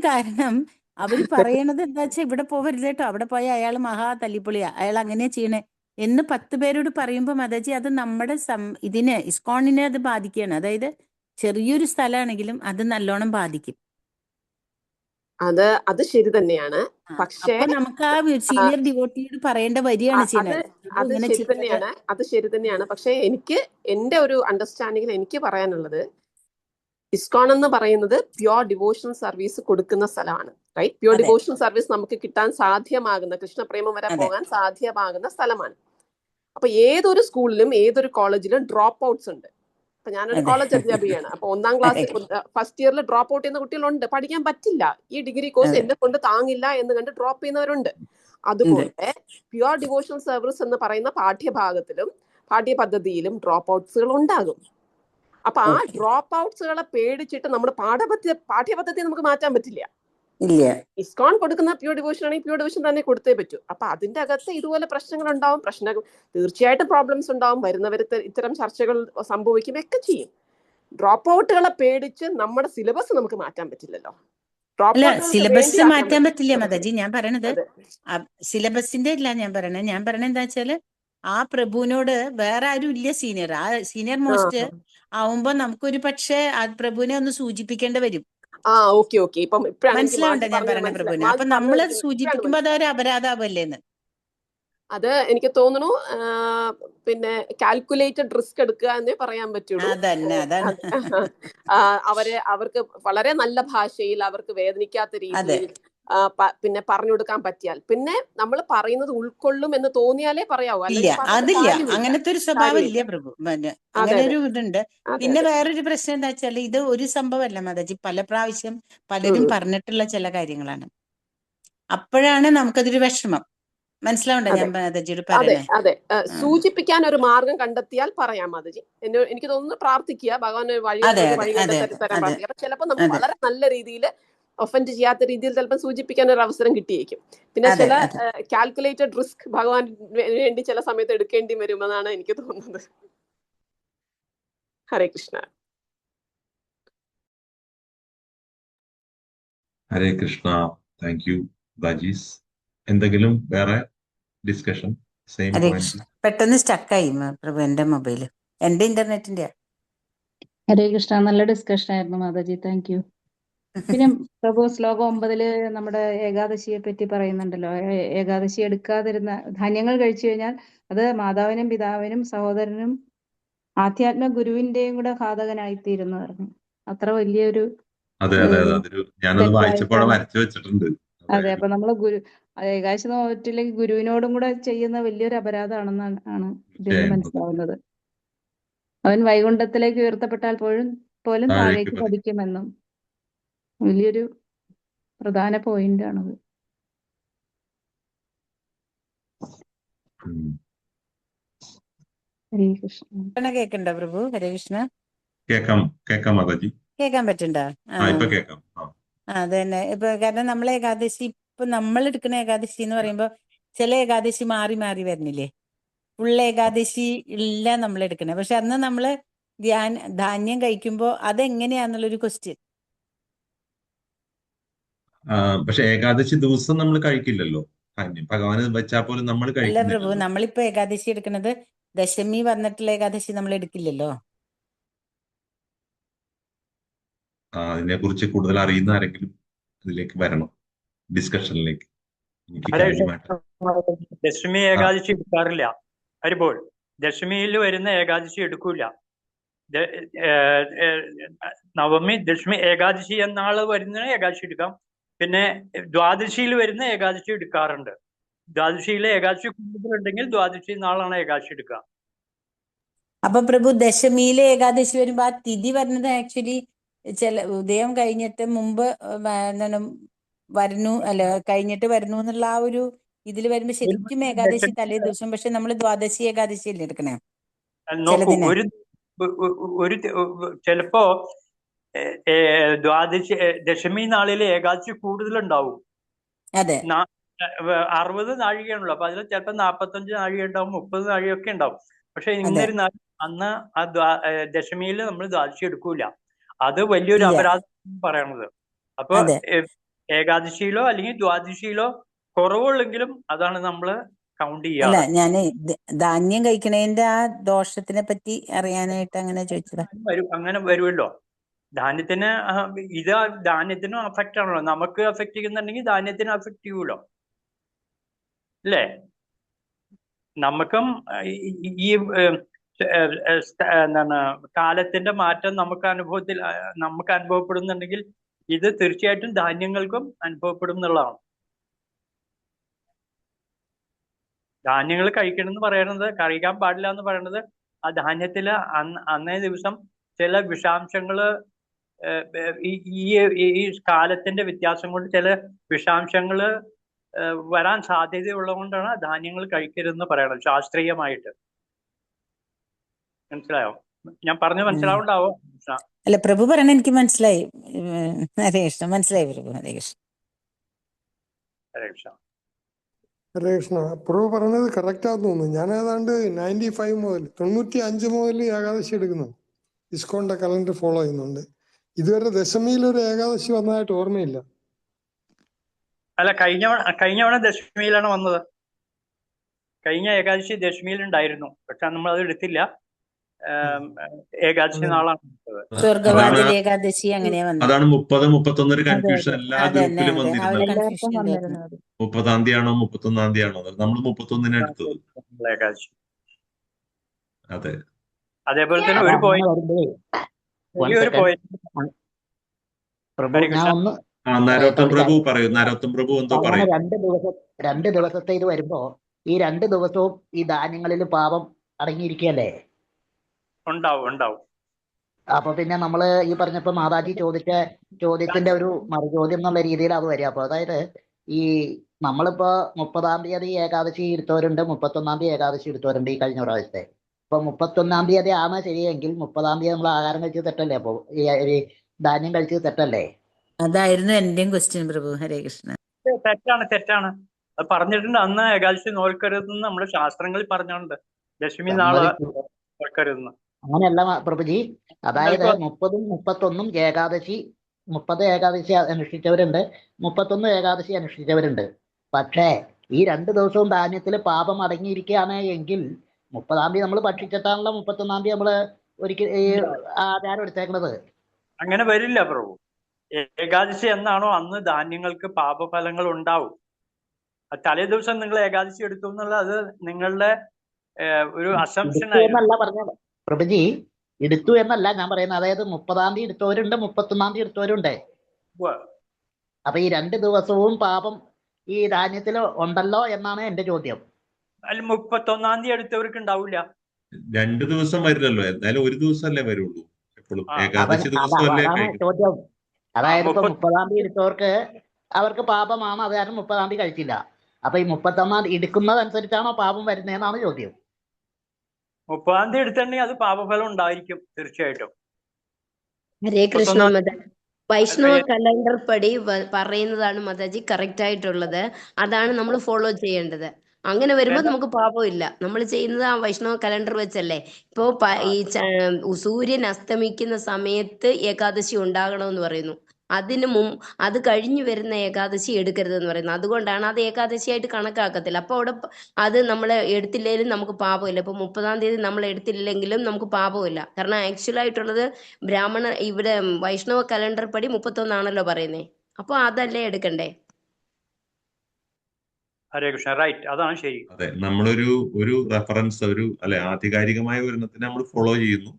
കാരണം അവര് പറയണത് എന്താ വെച്ചാൽ ഇവിടെ പോവരുത് കേട്ടോ, അവിടെ പോയ അയാൾ മഹാ തല്ലിപ്പൊളിയാ, അയാൾ അങ്ങനെ ചെയ്യണേ എന്ന് 10 പേരോട് പറയുമ്പോൾ മാതാജി അത് നമ്മുടെ ഇസ്കോണിനെ അത് ബാധിക്കുകയാണ്. അതായത് ചെറിയൊരു സ്ഥലമാണെങ്കിലും അത് നല്ലോണം ബാധിക്കും. അത് ശരി തന്നെയാണ്. പക്ഷേ അപ്പൊ നമുക്ക് ആ സീനിയർ ഡിവോട്ടിയോട് പറയേണ്ട വരികയാണ് ചെയ്യുന്നത്. അത് ശരി തന്നെയാണ്, അത് ശരി തന്നെയാണ്. പക്ഷേ എന്റെ ഒരു അണ്ടർസ്റ്റാൻഡിങ്ങിൽ എനിക്ക് പറയാനുള്ളത്, ഇസ്കോൺ എന്ന് പറയുന്നത് പ്യുവർ ഡിവോഷണൽ സർവീസ് കൊടുക്കുന്ന സ്ഥലമാണ്, റൈറ്റ്? പ്യുവർ ഡിവോഷണൽ സർവീസ് നമുക്ക് കിട്ടാൻ സാധ്യമാകുന്ന, കൃഷ്ണപ്രേമം വരെ പോകാൻ സാധ്യമാകുന്ന സ്ഥലമാണ്. അപ്പൊ ഏതൊരു സ്കൂളിലും ഏതൊരു കോളേജിലും ഡ്രോപ്പ് ഔട്ട്സ് ഉണ്ട്. അപ്പൊ ഞാനൊരു കോളേജ് അധ്യാപികയാണ്. അപ്പൊ 1ാം ക്ലാസ് ഫസ്റ്റ് ഇയറിൽ ഡ്രോപ്പ് ഔട്ട് ചെയ്യുന്ന കുട്ടികളുണ്ട്. പഠിക്കാൻ പറ്റില്ല, ഈ ഡിഗ്രി കോഴ്സ് എന്നെ കൊണ്ട് താങ്ങില്ല എന്ന് കണ്ട് ഡ്രോപ്പ് ചെയ്യുന്നവരുണ്ട്. അതുപോലെ പ്യുവർ ഡിവോഷണൽ സർവീസ് എന്ന് പറയുന്ന പാഠ്യഭാഗത്തിലും പാഠ്യപദ്ധതിയിലും ഡ്രോപ്പ് ഔട്ട്സുകൾ ഉണ്ടാകും. അപ്പൊ ആ ഡ്രോപ്പ് ഔട്ട്സുകളെ പേടിച്ചിട്ട് നമ്മുടെ പാഠ്യപദ്ധതി നമുക്ക് മാറ്റാൻ പറ്റില്ല. ഇസ്കോൺ കൊടുക്കുന്ന പ്യൂർ ഡിവോഷൻ ആണെങ്കിൽ പ്യൂർ ഡിവോഷൻ തന്നെ കൊടുത്തേ പറ്റൂ. അപ്പൊ അതിന്റെ അകത്ത് ഇതുപോലെ പ്രശ്നങ്ങൾ ഉണ്ടാവും, തീർച്ചയായിട്ടും പ്രോബ്ലംസ് ഉണ്ടാവും, വരുന്നവർ ഇത്തരം ചർച്ചകൾ സംഭവിക്കും, ഒക്കെ ചെയ്യും. ഡ്രോപ്പ് ഔട്ടുകളെ പേടിച്ച് നമ്മുടെ സിലബസ് നമുക്ക് മാറ്റാൻ പറ്റില്ലല്ലോ. സിലബസ് മാറ്റാൻ പറ്റില്ല മാതാജി. ഞാൻ പറയണത് സിലബസിന്റെ ഇല്ല ഞാൻ പറയണത് എന്താ വെച്ചാല്, ആ പ്രഭുവിനോട് വേറെ ആരും ഇല്ല സീനിയർ. ആ സീനിയർ മോസ്റ്റ് ആവുമ്പോ നമുക്കൊരു പക്ഷേ ആ പ്രഭുവിനെ ഒന്ന് സൂചിപ്പിക്കേണ്ടി വരും. മനസ്സിലാവണ്ട ഞാൻ പറഞ്ഞ പ്രഭുവിനെ? അപ്പൊ നമ്മള് സൂചിപ്പിക്കുമ്പോ അതൊരു അപരാധാവല്ലേന്ന്. അത് എനിക്ക് തോന്നുന്നു പിന്നെ കാൽക്കുലേറ്റഡ് റിസ്ക് എടുക്കുക എന്നേ പറയാൻ പറ്റുള്ളൂ. അവർക്ക് വളരെ നല്ല ഭാഷയിൽ അവർക്ക് വേദനിക്കാത്ത രീതിയിൽ പിന്നെ പറഞ്ഞു കൊടുക്കാൻ പറ്റിയാൽ, പിന്നെ നമ്മൾ പറയുന്നത് ഉൾക്കൊള്ളും എന്ന് തോന്നിയാലേ പറയാവൂ. അതില്ല, അങ്ങനത്തെ ഒരു സ്വഭാവം ഇല്ല പ്രഭു. അങ്ങനെ ഒരു ഇതുണ്ട്. പിന്നെ വേറൊരു പ്രശ്നം എന്താ വെച്ചാൽ, ഇത് ഒരു സംഭവമല്ല മാതാജി, പല പ്രാവശ്യം പലരും പറഞ്ഞിട്ടുള്ള ചില കാര്യങ്ങളാണ്. അപ്പോഴാണ് നമുക്കതൊരു വിഷമം. മനസ്സിലാവണ്ട ഞാൻ മാതാജിയോട് പറയണേ? അതെ, സൂചിപ്പിക്കാൻ ഒരു മാർഗം കണ്ടെത്തിയാൽ പറയാം മാതാജി. എനിക്ക് തോന്നുന്നു പ്രാർത്ഥിക്കുക, ഭഗവാൻ വഴി കണ്ടെത്തി തരാൻ പ്രാർത്ഥിക്കുക. അപ്പൊ ചിലപ്പോൾ നമുക്ക് വളരെ നല്ല രീതിയിൽ ഒഫൻഡ് ചെയ്യാത്ത രീതിയിൽ ചിലപ്പോൾ സൂചിപ്പിക്കാൻ ഒരു അവസരം കിട്ടിയേക്കും. പിന്നെ ചില കാൽക്കുലേറ്റഡ് റിസ്ക് ഭഗവാൻ വേണ്ടി ചില സമയത്ത് എടുക്കേണ്ടി വരുമെന്നാണ് എനിക്ക് തോന്നുന്നത്. ഹരേ കൃഷ്ണ. ഹരേ കൃഷ്ണ. താങ്ക് യു ദാജീസ്. എന്തെങ്കിലും വേറെ ഡിസ്കഷൻ? പെട്ടെന്ന് സ്റ്റക്കായി പ്രഭു എന്റെ മൊബൈല്, എന്റെ ഇന്റർനെറ്റിന്റെ. ഹരേ കൃഷ്ണ. നല്ല ഡിസ്കഷൻ ആയിരുന്നു മാതാജി, താങ്ക് യു. പിന്നെ പ്രഭു ശ്ലോകം 9 നമ്മുടെ ഏകാദശിയെ പറ്റി പറയുന്നുണ്ടല്ലോ. ഏകാദശി എടുക്കാതിരുന്ന, ധാന്യങ്ങൾ കഴിച്ചു കഴിഞ്ഞാൽ അത് മാതാവിനും പിതാവിനും സഹോദരനും ആധ്യാത്മ ഗുരുവിന്റെയും കൂടെ ഘാതകനായിത്തീരുന്നു പറഞ്ഞു. അത്ര വലിയൊരു അതെ. അപ്പൊ നമ്മള് ഏകാദശി നോറ്റില്ലെങ്കിൽ ഗുരുവിനോടും കൂടെ ചെയ്യുന്ന വലിയൊരു അപരാധമാണെന്നാണ് ഇതിൽ മനസ്സിലാവുന്നത്. അവൻ വൈകുണ്ഠത്തിലേക്ക് ഉയർത്തപ്പെട്ടാൽ പോലും താഴേക്ക് പതിക്കുമെന്നും വലിയൊരു പ്രധാന പോയിന്റ് ആണത്. ഹരേ കൃഷ്ണ. കേക്കണ്ടോ പ്രഭു? ഹരേ കൃഷ്ണ. കേൾക്കാൻ പറ്റണ്ടോ? അത് തന്നെ. ഇപ്പൊ കാരണം നമ്മൾ ഏകാദശി, ഇപ്പൊ നമ്മൾ എടുക്കുന്ന ഏകാദശി എന്ന് പറയുമ്പോ ചില ഏകാദശി മാറി മാറി വരുന്നില്ലേ? ഫുൾ ഏകാദശി ഇല്ല നമ്മൾ എടുക്കണേ. പക്ഷെ അന്ന് നമ്മള് ധാന്യം കഴിക്കുമ്പോ അതെങ്ങനെയാന്നുള്ളൊരു ക്വസ്റ്റ്യൻ. പക്ഷെ ഏകാദശി ദിവസം നമ്മൾ കഴിക്കില്ലല്ലോ ഭഗവാന് വെച്ചാൽ പോലും നമ്മൾ അല്ല പ്രഭു, നമ്മളിപ്പോ ഏകാദശി എടുക്കുന്നത് ദശമി വന്നിട്ടുള്ള ഏകാദശി നമ്മൾ എടുക്കില്ലല്ലോ. അതിനെ കുറിച്ച് കൂടുതൽ അറിയുന്ന ആരെങ്കിലും ഇതിലേക്ക് വരണം ഡിസ്കഷനിലേക്ക്. ദശമി ഏകാദശി എടുക്കാറില്ല. വരുമ്പോൾ ദശമിയിൽ വരുന്ന ഏകാദശി എടുക്കൂല. നവമി, ദശമി, ഏകാദശി എന്നാള് വരുന്ന ഏകാദശി എടുക്കാം. പിന്നെ ദ്വാദശിയിൽ വരുന്ന ഏകാദശി എടുക്കാറുണ്ട്. ദ്വാദശിയിലെ ഏകാദശി കൂടുതലുണ്ടെങ്കിൽ ദ്വാദശി നാളാണ് ഏകാദശി എടുക്കുക. അപ്പൊ പ്രഭു ദശമിയിലെ ഏകാദശി വരുമ്പോ ആ തിഥി വരുന്നത് ആക്ച്വലി ഉദയം കഴിഞ്ഞിട്ട് മുമ്പ് വരുന്നു, അല്ല കഴിഞ്ഞിട്ട് വരുന്നു എന്നുള്ള ആ ഒരു ഇതിൽ വരുമ്പോ ശരിക്കും ഏകാദശി തലേ ദിവസം. പക്ഷെ നമ്മൾ ദ്വാദശി ഏകാദശി അല്ലേ എടുക്കണേ? ചിലപ്പോ ദശമി നാളിലെ ഏകാദശി കൂടുതലുണ്ടാവും. അതെ, 60 നാഴികയാണല്ലോ. അപ്പൊ അതിൽ ചിലപ്പോ 45 നാഴിക ഉണ്ടാവും, 30 നാഴികയൊക്കെ ഉണ്ടാവും. പക്ഷെ എന്നിരുന്നാൽ അന്ന് ആ ദശമിയിൽ നമ്മൾ ദ്വാദശി എടുക്കൂല. അത് വലിയൊരു അപരാധം പറയണത്. അപ്പൊ ഏകാദശിയിലോ അല്ലെങ്കിൽ ദ്വാദശിയിലോ കുറവുള്ളെങ്കിലും അതാണ് നമ്മള് കൗണ്ട് ചെയ്യാം. അല്ല, ഞാന് ധാന്യം കഴിക്കണേന്റെ ആ ദോഷത്തിനെ പറ്റി അറിയാനായിട്ട് അങ്ങനെ ചോദിച്ചതാ. അങ്ങനെ വരുമല്ലോ. ധാന്യത്തിന് ഇത് ധാന്യത്തിനും അഫക്റ്റ് ആണല്ലോ. നമുക്ക് അഫക്റ്റ് ചെയ്യുന്നുണ്ടെങ്കിൽ ധാന്യത്തിനും അഫക്റ്റ് ചെയ്യുമല്ലോ, അല്ലേ? നമുക്കും ഈ എന്താണ് കാലത്തിന്റെ മാറ്റം നമുക്ക് അനുഭവപ്പെടുന്നുണ്ടെങ്കിൽ ഇത് തീർച്ചയായിട്ടും ധാന്യങ്ങൾക്കും അനുഭവപ്പെടും എന്നുള്ളതാണ്. ധാന്യങ്ങൾ കഴിക്കണം എന്ന് പറയുന്നത്, കഴിക്കാൻ പാടില്ല എന്ന് പറയുന്നത്, ആ ധാന്യത്തില് അന്നേ ദിവസം ചില വിഷാംശങ്ങള് ഈ കാലത്തിന്റെ വ്യത്യാസം കൊണ്ട് ചില വിഷാംശങ്ങള് വരാൻ സാധ്യതയുള്ളത് കൊണ്ടാണ് ധാന്യങ്ങൾ കഴിക്കരുതെന്ന് പറയണത് ശാസ്ത്രീയമായിട്ട്. മനസ്സിലായോ? ഞാൻ പറഞ്ഞു മനസ്സിലാവുണ്ടാവോ? അല്ല, പ്രഭു പറയണ എനിക്ക് മനസ്സിലായി. ഹരേ കൃഷ്ണ, മനസ്സിലായി പ്രഭു. ഹരേ കൃഷ്ണ. ഹരേ കൃഷ്ണ. ഹരേ കൃഷ്ണ. പ്രഭു പറഞ്ഞത് കറക്റ്റാന്ന് തോന്നുന്നു. ഞാൻ ഏതാണ്ട് 95 മുതൽ 95 മുതൽ ഏകാദശി എടുക്കുന്നു. ഇസ്കോണിന്റെ കലണ്ടർ ഫോളോ ചെയ്യുന്നുണ്ട്. ഇതുവരെ ദശമിയിൽ ഒരു ഏകാദശി വന്നതായിട്ട് ഓർമ്മയില്ല. അല്ല, കഴിഞ്ഞ ദശമിയിലാണ് വന്നത്. കഴിഞ്ഞ ഏകാദശി ദശമിയിൽ ഉണ്ടായിരുന്നു, പക്ഷെ നമ്മൾ അത് എടുത്തില്ല. ഏകാദശി നാളാണ് സ്വർഗവാതിൽ ഏകാദശി അങ്ങനെയാ വന്നത്. അതാണ് 30, 31 ഒരു കൺഫ്യൂഷൻ എല്ലാ ഗ്രൂപ്പിലും വന്നിരുന്നത്. 30-ാം തീയതി ആണോ 31-ാം തീയതി ആണോ? നമ്മൾ 31-ന് എടുത്തത് ഏകാദശി. അതെ. അതേപോലെ തന്നെ ഒരു പോയിന്റ് നരോത്തം പ്രഭു പറയൂ. നരോത്തം പ്രഭു എന്തോ പറയും. 2 ദിവസത്തെ ഇത് വരുമ്പോ ഈ 2 ദിവസവും ഈ ധാന്യങ്ങളിൽ പാപം അടങ്ങിയിരിക്കുകയല്ലേ? ഉണ്ടാവും. അപ്പൊ പിന്നെ നമ്മള് ഈ പറഞ്ഞപ്പോ മാതാജി ചോദിച്ച ചോദ്യത്തിന്റെ ഒരു മറുചോദ്യം എന്നുള്ള രീതിയിൽ അത് വരിക. അപ്പൊ അതായത് ഈ നമ്മളിപ്പോ 30-ാം തീയതി ഏകാദശി എടുത്തവരുണ്ട്, 31-ാം തീയതി ഏകാദശി എടുത്തവരുണ്ട് ഈ കഴിഞ്ഞ പ്രാവശ്യത്തെ. ഇപ്പൊ 31-ാം തീയതി ആണ് ശരിയെങ്കിൽ 30-ാം തീയതി നമ്മൾ ആഹാരം കഴിച്ചത് തെറ്റല്ലേ? അപ്പൊ ഈ ധാന്യം കഴിച്ചത് തെറ്റല്ലേ? അതായിരുന്നു എന്റെയും ക്വസ്റ്റ്യൻ പ്രഭു. ഹരേ കൃഷ്ണ. തെറ്റാണ്. അത് പറഞ്ഞിട്ടുണ്ട്. അന്ന് ഏകാദശി നോൽക്കരുതെന്ന് നമ്മുടെ ശാസ്ത്രങ്ങളിൽ പറഞ്ഞിട്ടുണ്ട്. ദശമി നാള് നോൽക്കരുതെന്ന്. അങ്ങനെയല്ല പ്രഭുജി. അതായത് 30-ഉം 31-ഉം ഏകാദശി, 30 ഏകാദശി അനുഷ്ഠിച്ചവരുണ്ട്, 31 ഏകാദശി അനുഷ്ഠിച്ചവരുണ്ട്. പക്ഷേ ഈ 2 ദിവസവും ധാന്യത്തിൽ പാപം അടങ്ങിയിരിക്കുകയാണ് എങ്കിൽ 30-ാം തീയതി നമ്മൾ ഭക്ഷിച്ചിട്ടാണല്ലോ 31-ാം തീയതി നമ്മള് ഒരിക്കൽ ആചാരം എടുത്തേക്കുന്നത്. അങ്ങനെ വരില്ല പ്രഭു. ഏകാദശി എന്നാണോ അന്ന് ധാന്യങ്ങൾക്ക് പാപഫലങ്ങൾ ഉണ്ടാവും. തലേ ദിവസം നിങ്ങൾ ഏകാദശി എടുത്തു എന്നുള്ളത് അത് നിങ്ങളുടെ ഒരു അസംപ്ഷൻ എന്നല്ല പറഞ്ഞത് പ്രഭുജി. എടുത്തു എന്നല്ല ഞാൻ പറയുന്നത്. അതായത് 30-ാം തീയതി എടുത്തവരുണ്ട്, 31-ാം തീയതി എടുത്തവരുണ്ട്. അപ്പൊ ഈ 2 ദിവസവും പാപം ഈ ധാന്യത്തിൽ ഉണ്ടല്ലോ എന്നാണ് എന്റെ ചോദ്യം. അല്ല, 31-ാം തീയതി എടുത്തവർക്ക് ഉണ്ടാവില്ല. 2 ദിവസം വരില്ലല്ലോ, എന്തായാലും ഒരു ദിവസമല്ലേ വരുള്ളൂ എപ്പോഴും. ഏകാദശി ദിവസമല്ലേ ചോദ്യം. അതായത് ഇപ്പൊ 30-ാം തീയതി എടുത്തവർക്ക് അവർക്ക് പാപമാണ്, അത് കാരണം 30-ാം തീയതി കഴിച്ചില്ല. അപ്പൊ ഈ 31-ാം തീയതി എടുക്കുന്നതനുസരിച്ചാണോ പാപം വരുന്നതെന്നാണ് ചോദ്യം. 30-ാം തീയതി എടുത്തിട്ടുണ്ടെങ്കിൽ അത് പാപഫലം ഉണ്ടായിരിക്കും തീർച്ചയായിട്ടും. ഹരേ കൃഷ്ണ. വൈഷ്ണവ കലണ്ടർ പടി പറയുന്നതാണ് മാതാജി കറക്റ്റ് ആയിട്ടുള്ളത്. അതാണ് നമ്മൾ ഫോളോ ചെയ്യേണ്ടത്. അങ്ങനെ വരുമ്പോൾ നമുക്ക് പാപമില്ല. നമ്മൾ ചെയ്യുന്നത് ആ വൈഷ്ണവ കലണ്ടർ വെച്ചല്ലേ. ഇപ്പോ ഈ സൂര്യൻ അസ്തമിക്കുന്ന സമയത്ത് ഏകാദശി ഉണ്ടാകണമെന്ന് പറയുന്നു. അത് കഴിഞ്ഞു വരുന്ന ഏകാദശി എടുക്കരുതെന്ന് പറയുന്നു. അതുകൊണ്ടാണ് അത് ഏകാദശിയായിട്ട് കണക്കാക്കത്തില്ല. അപ്പൊ അവിടെ അത് നമ്മൾ എടുത്തില്ലെങ്കിലും നമുക്ക് പാപമില്ല. ഇപ്പൊ 30-ാം തീയതി നമ്മൾ എടുത്തില്ലെങ്കിലും നമുക്ക് പാപമില്ല. കാരണം ആക്ച്വൽ ആയിട്ടുള്ളത് ഇവിടെ വൈഷ്ണവ കലണ്ടർ പടി 31 ആണല്ലോ പറയുന്നേ. അപ്പൊ അതല്ലേ എടുക്കണ്ടേ? ഹരേ കൃഷ്ണ. റൈറ്റ്, അതാണ് ശരി. അതെ, നമ്മളൊരു റെഫറൻസ്, അല്ലെ, ആധികാരികമായ ഒരെണ്ണത്തിനെ നമ്മൾ ഫോളോ ചെയ്യുന്നു.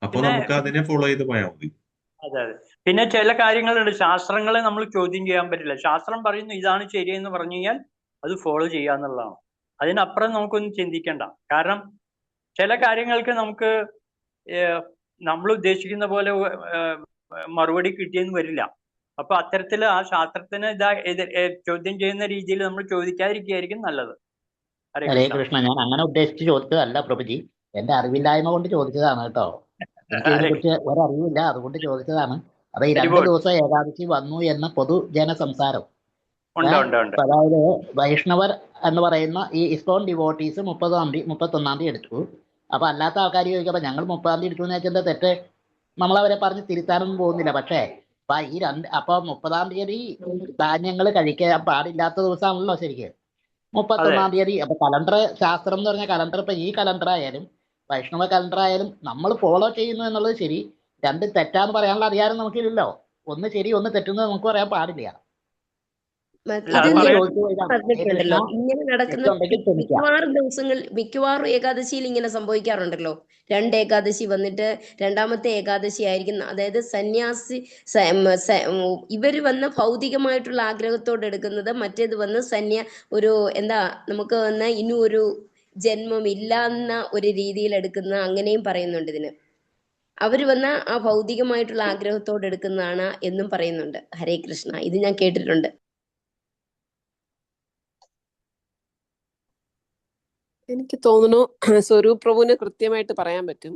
അപ്പൊ നമുക്ക് അതിനെ ഫോളോ ചെയ്ത് പോയാൽ മതി. അതെ. പിന്നെ ചില കാര്യങ്ങളുണ്ട്, ശാസ്ത്രങ്ങളെ നമ്മൾ ചോദ്യം ചെയ്യാൻ പറ്റില്ല. ശാസ്ത്രം പറയുന്നു ഇതാണ് ശരിയെന്ന് പറഞ്ഞു കഴിഞ്ഞാൽ അത് ഫോളോ ചെയ്യാന്നുള്ളതാണ്. അതിനപ്പുറം നമുക്കൊന്നും ചിന്തിക്കണ്ട. കാരണം ചില കാര്യങ്ങൾക്ക് നമുക്ക് നമ്മൾ ഉദ്ദേശിക്കുന്ന പോലെ മറുപടി കിട്ടിയെന്ന് വരില്ല. അപ്പൊ അത്തരത്തിൽ ആ ശാസ്ത്രത്തിന് ചോദ്യം ചെയ്യുന്ന രീതിയിൽ നമ്മൾ ചോദിക്കാതിരിക്കുകയായിരിക്കും നല്ലത്. ഹരേ കൃഷ്ണ. ഞാൻ അങ്ങനെ ഉദ്ദേശിച്ച് ചോദിച്ചതല്ല പ്രഭുജി. എന്റെ അറിവില്ലായ്മ കൊണ്ട് ചോദിച്ചതാണ് കേട്ടോ. എനിക്ക് ഇതിനെക്കുറിച്ച് ഒരറിവില്ല, അതുകൊണ്ട് ചോദിച്ചതാണ്. അപ്പൊ ഈ 2 ദിവസം ഏകാദശി വന്നു എന്ന പൊതുജന സംസാരം. അതായത് വൈഷ്ണവർ എന്ന് പറയുന്ന ഈ ഇസ്കോൺ ഡിവോട്ടീസ് 31-ാം തീയതി എടുത്തു. അപ്പൊ അല്ലാത്ത ആൾക്കാർ ചോദിക്കുമ്പോ ഞങ്ങൾ 30-ാം തീയതി എടുത്തു എന്ന് വെച്ചാൽ തെറ്റ്. നമ്മളവരെ പറഞ്ഞ് തിരുത്താനൊന്നും പോകുന്നില്ല. പക്ഷേ അപ്പൊ 30-ാം തീയതി ധാന്യങ്ങൾ കഴിക്കാൻ പാടില്ലാത്ത ദിവസമാണല്ലോ ശരിക്കും 31-ാം തീയതി. അപ്പൊ കലണ്ടർ ശാസ്ത്രം എന്ന് പറഞ്ഞ കലണ്ടർ, ഇപ്പൊ ഈ കലണ്ടർ ആയാലും വൈഷ്ണവ കലണ്ടർ ആയാലും നമ്മൾ ഫോളോ ചെയ്യുന്നു എന്നുള്ളത് ശരി. രണ്ട് തെറ്റാന്ന് പറയാനുള്ള അധികാരം നമുക്കില്ലല്ലോ. ഒന്ന് ശരി ഒന്ന് തെറ്റുന്നത് നമുക്ക് പറയാൻ പാടില്ല. അല്ല ഇത് അത് അതുകൊണ്ട് പറയാൻ ചോദിച്ചു പറഞ്ഞിട്ടുണ്ടല്ലോ, കൃഷ്ണ ഇങ്ങനെ നടക്കുന്ന തെറ്റുണ്ടെങ്കിൽ ക്ഷമിക്കാം. മിക്കവാറും ദിവസങ്ങൾ, മിക്കവാറും ഏകാദശിയിൽ ഇങ്ങനെ സംഭവിക്കാറുണ്ടല്ലോ. രണ്ട് ഏകാദശി വന്നിട്ട് രണ്ടാമത്തെ ഏകാദശി ആയിരിക്കും, അതായത് സന്യാസി ഇവര് വന്ന് ഭൗതികമായിട്ടുള്ള ആഗ്രഹത്തോടെ എടുക്കുന്നത്, മറ്റേത് വന്ന് ഒരു എന്താ നമുക്ക് വന്ന ഇനി ഒരു ജന്മം ഇല്ല എന്ന ഒരു രീതിയിൽ എടുക്കുന്ന, അങ്ങനെയും പറയുന്നുണ്ട് ഇതിന്. അവര് വന്ന ആ ഭൗതികമായിട്ടുള്ള ആഗ്രഹത്തോടെ എടുക്കുന്നതാണ് എന്നും പറയുന്നുണ്ട്. ഹരേ കൃഷ്ണ, ഇത് ഞാൻ കേട്ടിട്ടുണ്ട്. എനിക്ക് തോന്നുന്നു സ്വരൂപ് പ്രഭുവിന് കൃത്യമായിട്ട് പറയാൻ പറ്റും.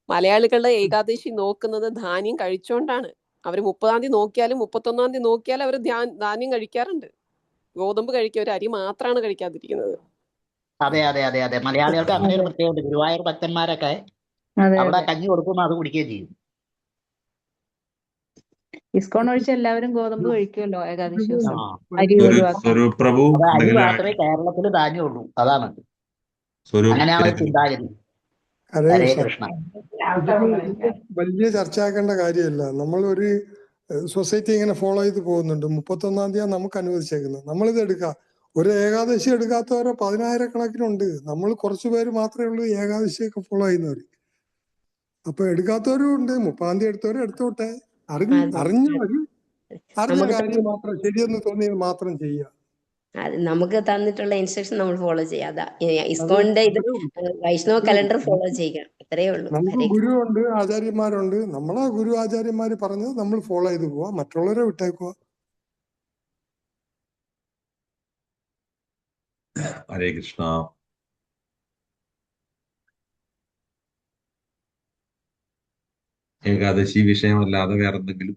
മലയാളികളുടെ ഏകാദശി നോക്കുന്നത് ധാന്യം കഴിച്ചോണ്ടാണ്. അവർ 30-ാം തീയതി നോക്കിയാലും 31-ാം തീയതി നോക്കിയാലും അവർ ധാന്യം കഴിക്കാറുണ്ട്. ഗോതമ്പ് കഴിക്കുക, ഒരു അരി മാത്രമാണ് കഴിക്കാതിരിക്കുന്നത്. അതെ അതെ അതെ അതെ മലയാളികൾക്ക് അങ്ങനെ ഒരു പ്രത്യേകത. ഗുരുവായൂർ ഭക്തന്മാരൊക്കെ അവിടെ കഞ്ഞി കൊടുക്കുമ്പോൾ അത് കുടിക്കുകയും ചെയ്യും. ഇസ്കോൺ ഒഴിച്ച് എല്ലാവരും ഗോതമ്പ് കഴിക്കുമല്ലോ ഏകാദശി ദിവസം, ആ അരി ഒഴിവാക്കി. സ്വരൂപ് പ്രഭു അത് അരി എന്തെങ്കിലും മാത്രമേ കേരളത്തിൽ ധാന്യമുള്ളൂ, അതാണ്. സ്വരൂപ് അങ്ങനെയാണ് ചിന്താഗതി. ഹരേ ഹരേ കൃഷ്ണ. കൃഷ്ണ. ഇത് വലിയ ചർച്ചയാക്കേണ്ട കാര്യമല്ല. നമ്മൾ ഒരു സൊസൈറ്റി ഇങ്ങനെ ഫോളോ ചെയ്ത് പോകുന്നുണ്ട്. 31-ാം തീയതി നമുക്ക് അനുവദിച്ചേക്കുന്നത്, നമ്മളിത് എടുക്കാം. ഒരു ഏകാദശി എടുക്കാത്തവരെ 10,000-കണക്കിനുണ്ട്. നമ്മൾ കുറച്ചു പേര് മാത്രമേ ഉള്ളൂ ഏകാദശിയൊക്കെ ഫോളോ ചെയ്യുന്നവര്. അപ്പൊ എടുക്കാത്തവരും ഉണ്ട്. 30-ാം തീയതി എടുത്തവരും എടുത്തോട്ടെ. അറിഞ്ഞവര് അറിഞ്ഞ കാര്യം മാത്രം ശരിയെന്ന് തോന്നിയത് മാത്രം ചെയ്യുക. നമുക്ക് തന്നിട്ടുള്ള ഇൻസ്ട്രക്ഷൻ നമ്മൾ ഫോളോ ചെയ്യാതെ ഇസ്കോണിന്റെ ഇത് വൈഷ്ണവ കലണ്ടർ ഫോളോ ചെയ്യുക, അത്രയേ ഉള്ളൂ. നമുക്ക് ഗുരുവുണ്ട്, ആചാര്യന്മാരുണ്ട്. നമ്മളെ ഗുരു ആചാര്യന്മാര് പറഞ്ഞത് നമ്മൾ ഫോളോ ചെയ്ത് പോവാ, മറ്റുള്ളവരെ വിട്ടേക്കുക. ഹരേ കൃഷ്ണ. ഏകാദശി വിഷയമല്ലാതെ വേറെ എന്തെങ്കിലും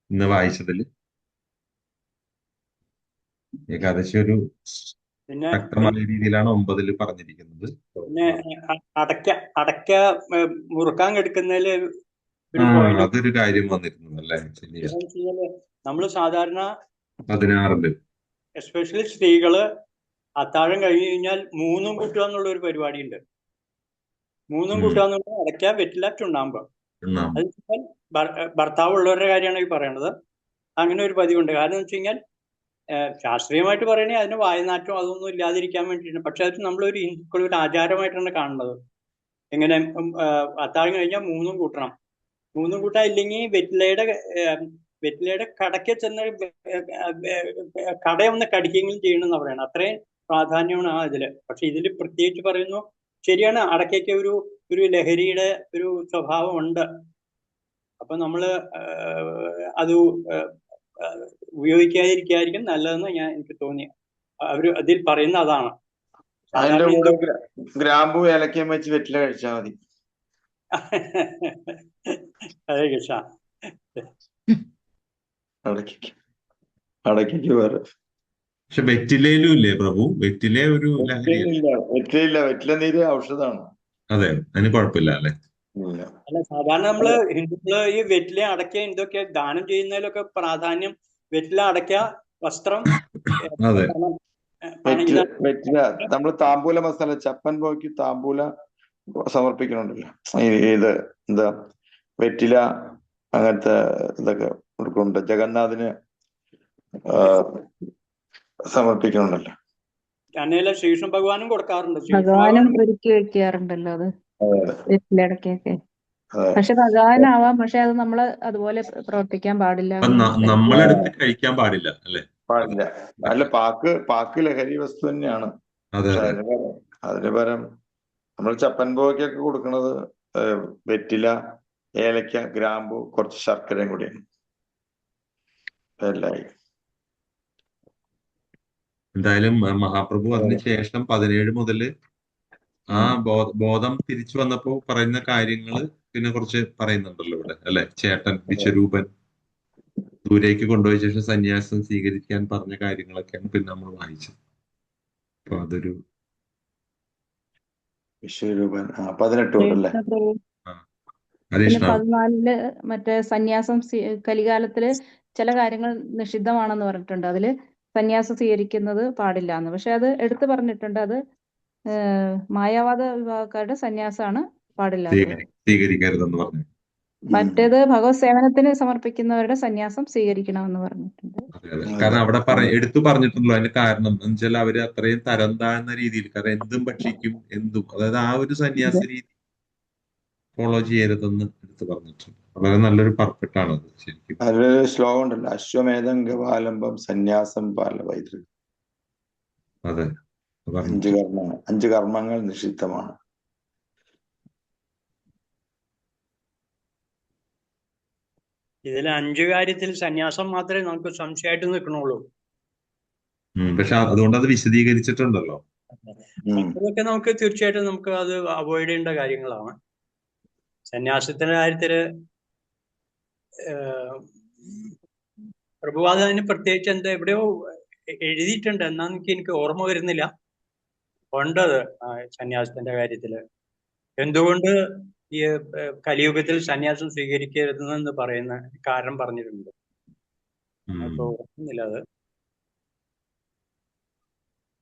ഇന്ന് വായിച്ചതില്? ഏകാദശി ഒരു ശക്തമായ രീതിയിലാണ് 9-ൽ പറഞ്ഞിരിക്കുന്നത്. പിന്നെ അടയ്ക്ക മുറുക്കാൻ എടുക്കുന്നതില് അതൊരു കാര്യം വന്നിരുന്നു അല്ലേ? നമ്മള് സാധാരണ 16-ല് എസ്പെഷ്യലി സ്ത്രീകള് അത്താഴം കഴിഞ്ഞു കഴിഞ്ഞാൽ 3 കൂട്ടുക എന്നുള്ള ഒരു പരിപാടി ഉണ്ട്. 3 കൂട്ടുക എന്നുള്ളത് അടയ്ക്ക, വെറ്റില, ചുണ്ണാമ്പ്. അത് ഭർത്താവ് ഉള്ളവരുടെ കാര്യമാണ് ഈ പറയണത്. അങ്ങനെ ഒരു പതിവുണ്ട്. കാരണം എന്ന് വെച്ച് കഴിഞ്ഞാൽ ശാസ്ത്രീയമായിട്ട് പറയണേ അതിന് വായനാറ്റം അതൊന്നും ഇല്ലാതിരിക്കാൻ വേണ്ടിയിട്ടാണ്. പക്ഷെ അത് നമ്മളൊരു ഒരു ആചാരമായിട്ടാണ് കാണുന്നത്. എങ്ങനെ അത്താഴം കഴിഞ്ഞാൽ 3 കൂട്ടണം. 3 കൂട്ടാൻ ഇല്ലെങ്കിൽ വെറ്റിലയുടെ കടയ്ക്ക് ചെന്ന് കടയൊന്ന് കടിക്കെങ്കിലും ചെയ്യണമെന്ന് പറയണം. അത്രയും പ്രാധാന്യമാണ് ആ ഇതില്. പക്ഷെ ഇതിൽ പ്രത്യേകിച്ച് പറയുന്നു, ശരിയാണ്, അടയ്ക്കൊക്കെ ഒരു ലഹരിയുടെ ഒരു സ്വഭാവം ഉണ്ട്. അപ്പൊ നമ്മള് അത് ഉപയോഗിക്കാതിരിക്കായിരിക്കും നല്ലതെന്ന് എനിക്ക് തോന്നി. അവര് അതിൽ പറയുന്ന അതാണ്. അതിന്റെ കൂടെ ഗ്രാമ്പു ഏലക്കയും വെച്ച് വെറ്റില കഴിച്ചാൽ മതി. ഹരേ കൃഷ്ണ. അടയ്ക്ക് വേറെ. പക്ഷെ വെറ്റിലയിലും ഇല്ലേ പ്രഭു? വെറ്റില ഒരു വെറ്റില നീര് ഔഷധമാണ്. അതെ, അതിന് കുഴപ്പമില്ല അല്ലെ? അല്ല, സാധാരണ നമ്മള് ഹിന്ദുക്കള് ഈ വെറ്റില, അടയ്ക്ക ഇതൊക്കെ ദാനം ചെയ്യുന്നതിലൊക്കെ പ്രാധാന്യം വെറ്റില, അടയ്ക്ക, വസ്ത്രം. അതെ, വെറ്റില നമ്മൾ താമ്പൂല മസാല, ചപ്പൻ പോയ്ക്ക് താമ്പൂല സമർപ്പിക്കണുണ്ടല്ലോ. ഇത് എന്താ വെറ്റില അങ്ങനത്തെ ഇതൊക്കെ കൊടുക്കുന്നുണ്ട്. ജഗന്നാഥിന് സമർപ്പിക്കണുണ്ടല്ലോ. അന്നേല ശ്രീകൃഷ്ണ ഭഗവാനും കൊടുക്കാറുണ്ട്. ഭഗവാനും ഒരുക്കി വെക്കാറുണ്ടല്ലോ അത് വെറ്റിലടക്കൊക്കെ. പക്ഷെ ഭഗവാനാവാം, പക്ഷെ അത് നമ്മള് അതുപോലെ പ്രവർത്തിക്കാൻ പാടില്ല. നമ്മളെടുത്ത് കഴിക്കാൻ പാടില്ല അല്ലെ? പാടില്ല. അല്ല, പാക്ക് ലഹരി വസ്തു തന്നെയാണ്. അതിന് പകരം നമ്മൾ ചപ്പൻ പോയ്ക്കൊക്കെ കൊടുക്കുന്നത് വെറ്റില, ഏലക്ക, ഗ്രാമ്പു, കുറച്ച് ശർക്കരയും കൂടിയാണ്. എന്തായാലും മഹാപ്രഭു അതിന് ശേഷം 17 മുതൽ ആ ബോധം തിരിച്ചു വന്നപ്പോ പറയുന്ന കാര്യങ്ങള് പിന്നെ കുറച്ച് പറയുന്നുണ്ടല്ലോ ഇവിടെ അല്ലെ? ചേട്ടൻ വിശ്വരൂപൻ ദൂരേക്ക് കൊണ്ടുപോയ ശേഷം സന്യാസം സ്വീകരിക്കാൻ പറഞ്ഞ കാര്യങ്ങളൊക്കെയാണ് പിന്നെ നമ്മൾ വായിച്ചത്. അപ്പൊ അതൊരു വിശ്വരൂപൻ 18 തൊട്ടല്ലേ? 14-ല് മറ്റേ സന്യാസം കലികാലത്തില് ചില കാര്യങ്ങൾ നിഷിദ്ധമാണെന്ന് പറഞ്ഞിട്ടുണ്ട്. അതില് സന്യാസം സ്വീകരിക്കുന്നത് പാടില്ല എന്ന്. പക്ഷെ അത് എടുത്തു പറഞ്ഞിട്ടുണ്ട്. അത് മായാവാദ വിഭാഗക്കാരുടെ സന്യാസമാണ് പാടില്ലാത്തത്. സ്വീകരിക്കരുതെന്ന് പറഞ്ഞു. മറ്റേത് ഭഗവത് സേവനത്തിന് സമർപ്പിക്കുന്നവരുടെ സന്യാസം സ്വീകരിക്കണമെന്ന് പറഞ്ഞിട്ടുണ്ട്. അതെ അതെ. കാരണം അവിടെ എടുത്തു പറഞ്ഞിട്ടുണ്ടല്ലോ അതിന്റെ കാരണം എന്ന് വെച്ചാൽ അവര് അത്രയും തരം താഴ്ന്ന രീതിയിൽ, കാരണം എന്തും ഭക്ഷിക്കും, എന്തും, അതായത് ആ ഒരു സന്യാസ രീതി ഫോളോ ചെയ്യരുതെന്ന് എടുത്തു പറഞ്ഞിട്ടുണ്ട്. വളരെ നല്ലൊരു പർഫെക്റ്റ് ആണ് അത് ശരിക്കും. അതിലൊരു ശ്ലോകം ഉണ്ടല്ലോ, അശ്വമേധം ഗവാലംബം സന്യാസം പാലപൈതൃകം. അതെ, അഞ്ച് കർമ്മങ്ങൾ നിഷിദ്ധമാണ്. ഇതിൽ 5 കാര്യത്തിൽ സന്യാസം മാത്രമേ നമുക്ക് സംശയമായിട്ട് നിൽക്കണുള്ളൂ. പക്ഷെ അതുകൊണ്ട് അത് വിശദീകരിച്ചിട്ടുണ്ടല്ലോ. മറ്റതൊക്കെ നമുക്ക് തീർച്ചയായിട്ടും നമുക്ക് അത് അവോയ്ഡ് ചെയ്യേണ്ട കാര്യങ്ങളാണ്. സന്യാസത്തിന്റെ കാര്യത്തില് പ്രഭുപാദ അതിന് പ്രത്യേകിച്ച് എന്താ എവിടെയോ എഴുതിയിട്ടുണ്ട്, എന്നാന്ന് എനിക്ക് ഓർമ്മ വരുന്നില്ല. ഉണ്ടത് സന്യാസത്തിന്റെ കാര്യത്തില് എന്തുകൊണ്ട് ഈ കലിയുഗത്തിൽ സന്യാസം സ്വീകരിക്കരുതെന്ന് പറയുന്ന കാരണം പറഞ്ഞിട്ടുണ്ട്. അപ്പൊ ഓർക്കുന്നില്ല അത്.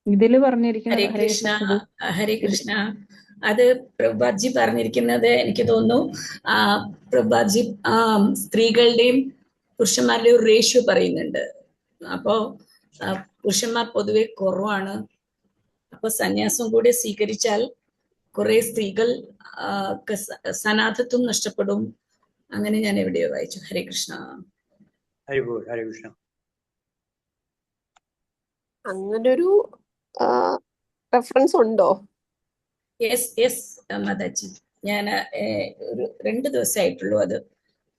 ഇതില് പറഞ്ഞിരിക്കുന്നത് ഹരേ കൃഷ്ണ, ഹരേ കൃഷ്ണ. അത് പ്രഭുപാദ്ജി പറഞ്ഞിരിക്കുന്നത് എനിക്ക് തോന്നുന്നു പ്രഭുപാദ്ജി സ്ത്രീകളുടെയും പുരുഷന്മാരുടെയും ഒരു റേഷ്യോ പറയുന്നുണ്ട്. അപ്പോ പുരുഷന്മാർ പൊതുവെ കുറവാണ്. അപ്പൊ സന്യാസം കൂടി സ്വീകരിച്ചാൽ കുറെ സ്ത്രീകൾ സനാഥത്വം നഷ്ടപ്പെടും. അങ്ങനെ ഞാൻ എവിടെയോ വായിച്ചു. ഹരേ കൃഷ്ണ. ഹരേ കൃഷ്ണ. അങ്ങനൊരു റെഫറൻസ് ഉണ്ടോ? യെസ് മാതാജി, ഞാൻ ഒരു 2 ദിവസമായിട്ടുള്ളൂ. അത്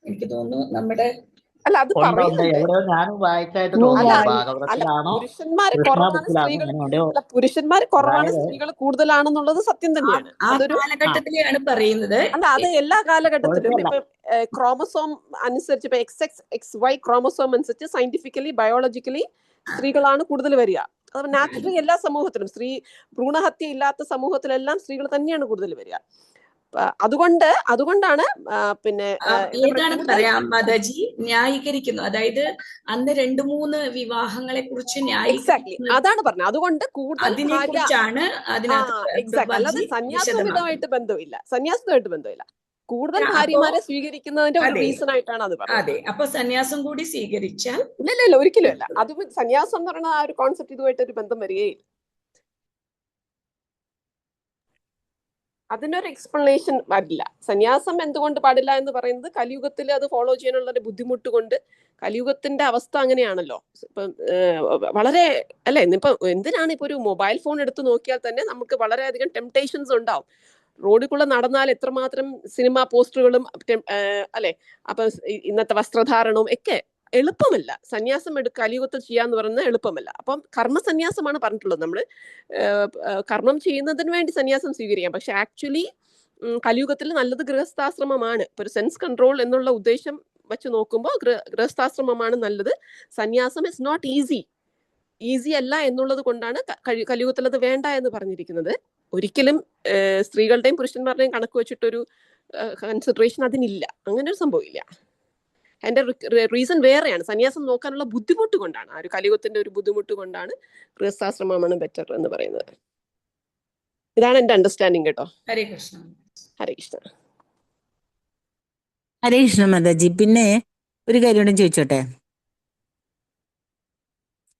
എനിക്ക് തോന്നുന്നു നമ്മുടെ അല്ല അത് ഞാനും വായിച്ചായിട്ട് തോന്നുന്നു. ഭാഗവതത്തിലാണോ പുരുഷന്മാര് കുറവാണ്, സ്ത്രീകൾ പുരുഷന്മാര് കുറവാണ്, സ്ത്രീകൾ കൂടുതലാണെന്നുള്ളത് സത്യം തന്നെയാണ്. അതൊരു കാലഘട്ടത്തിലാണ് പറയുന്നത്. അല്ല, അത് എല്ലാ കാലഘട്ടത്തിലും ഇപ്പൊ ക്രോമസോം അനുസരിച്ച് ഇപ്പൊ XY ക്രോമസോം അനുസരിച്ച് സയന്റിഫിക്കലി ബയോളജിക്കലി സ്ത്രീകളാണ് കൂടുതൽ വരിക. അത് നാച്ചുറലി എല്ലാ സമൂഹത്തിലും, ഭ്രൂണഹത്യ ഇല്ലാത്ത സമൂഹത്തിലെല്ലാം സ്ത്രീകൾ തന്നെയാണ് കൂടുതൽ വരിക. അതുകൊണ്ടാണ് പിന്നെ ഏതാണെന്ന് പറയാം മാതാജി ന്യായീകരിക്കുന്നു. അതായത് അന്ന് 2-3 വിവാഹങ്ങളെ കുറിച്ച് അതാണ് പറഞ്ഞത്. അതുകൊണ്ട് അതിനെക്കുറിച്ചാണ് അല്ലാതെ സന്യാസവുമായിട്ട് ബന്ധമില്ല. കൂടുതൽ ഭാര്യമാരെ സ്വീകരിക്കുന്നതിന്റെ ഒരു റീസൺ ആയിട്ടാണ് അത് പറയുന്നത്. അതെ, അപ്പൊ സന്യാസം കൂടി സ്വീകരിച്ചാൽ ഇല്ല ഒരിക്കലും അല്ല. അത് സന്യാസം എന്ന് പറയുന്ന ആ ഒരു കോൺസെപ്റ്റ് ഇതുമായിട്ട് ഒരു ബന്ധം വരികയില്ല. അതിനൊരു എക്സ്പ്ലനേഷൻ വരില്ല. സന്യാസം എന്തുകൊണ്ട് പാടില്ല എന്ന് പറയുന്നത് കലിയുഗത്തിൽ അത് ഫോളോ ചെയ്യാനുള്ള ഒരു ബുദ്ധിമുട്ട് കൊണ്ട്, കലിയുഗത്തിന്റെ അവസ്ഥ അങ്ങനെയാണല്ലോ. ഇപ്പം വളരെ അല്ലെ, ഇപ്പൊ എന്തിനാണ് ഇപ്പൊ ഒരു മൊബൈൽ ഫോൺ എടുത്ത് നോക്കിയാൽ തന്നെ നമുക്ക് വളരെയധികം ടെംപ്ടേഷൻസ് ഉണ്ടാവും. റോഡിൽ നടന്നാൽ എത്രമാത്രം സിനിമ പോസ്റ്ററുകളും അല്ലെ, അപ്പൊ ഇന്നത്തെ വസ്ത്രധാരണവും ഒക്കെ എളുപ്പമല്ല. സന്യാസം കലിയുഗത്തിൽ ചെയ്യാന്ന് പറയുന്നത് എളുപ്പമല്ല. അപ്പം കർമ്മസന്യാസമാണ് പറഞ്ഞിട്ടുള്ളത്. നമ്മൾ കർമ്മം ചെയ്യുന്നതിന് വേണ്ടി സന്യാസം സ്വീകരിക്കാം. പക്ഷെ ആക്ച്വലി കലിയുഗത്തിൽ നല്ലത് ഗൃഹസ്ഥാശ്രമമാണ്. ഇപ്പൊ ഒരു സെൻസ് കൺട്രോൾ എന്നുള്ള ഉദ്ദേശം വെച്ച് നോക്കുമ്പോൾ ഗൃഹസ്ഥാശ്രമമാണ് നല്ലത്. സന്യാസം ഇസ് നോട്ട് ഈസി അല്ല എന്നുള്ളത് കൊണ്ടാണ് കലിയുഗത്തിൽ അത് വേണ്ട എന്ന് പറഞ്ഞിരിക്കുന്നത്. ഒരിക്കലും സ്ത്രീകളുടെയും പുരുഷന്മാരുടെയും കണക്ക് വെച്ചിട്ടൊരു കൺസിഡറേഷൻ അതിനില്ല. അങ്ങനെ ഒരു സംഭവം ഇല്ല. അതിന്റെ റീസൺ വേറെയാണ്. സന്യാസം നോക്കാനുള്ള ബുദ്ധിമുട്ട് കൊണ്ടാണ്, ആ ഒരു കലിയുഗത്തിന്റെ ഒരു ബുദ്ധിമുട്ട് കൊണ്ടാണ് ഗൃഹസ്ഥാശ്രമമാണ് ബെറ്റർ എന്ന് പറയുന്നത്. ഇതാണ് എന്റെ അണ്ടർസ്റ്റാൻഡിങ് കേട്ടോ. ഹരേ കൃഷ്ണ. ഹരേ കൃഷ്ണ മാതാജി. പിന്നെ ഒരു കാര്യം കൂടെ ചോദിച്ചോട്ടെ?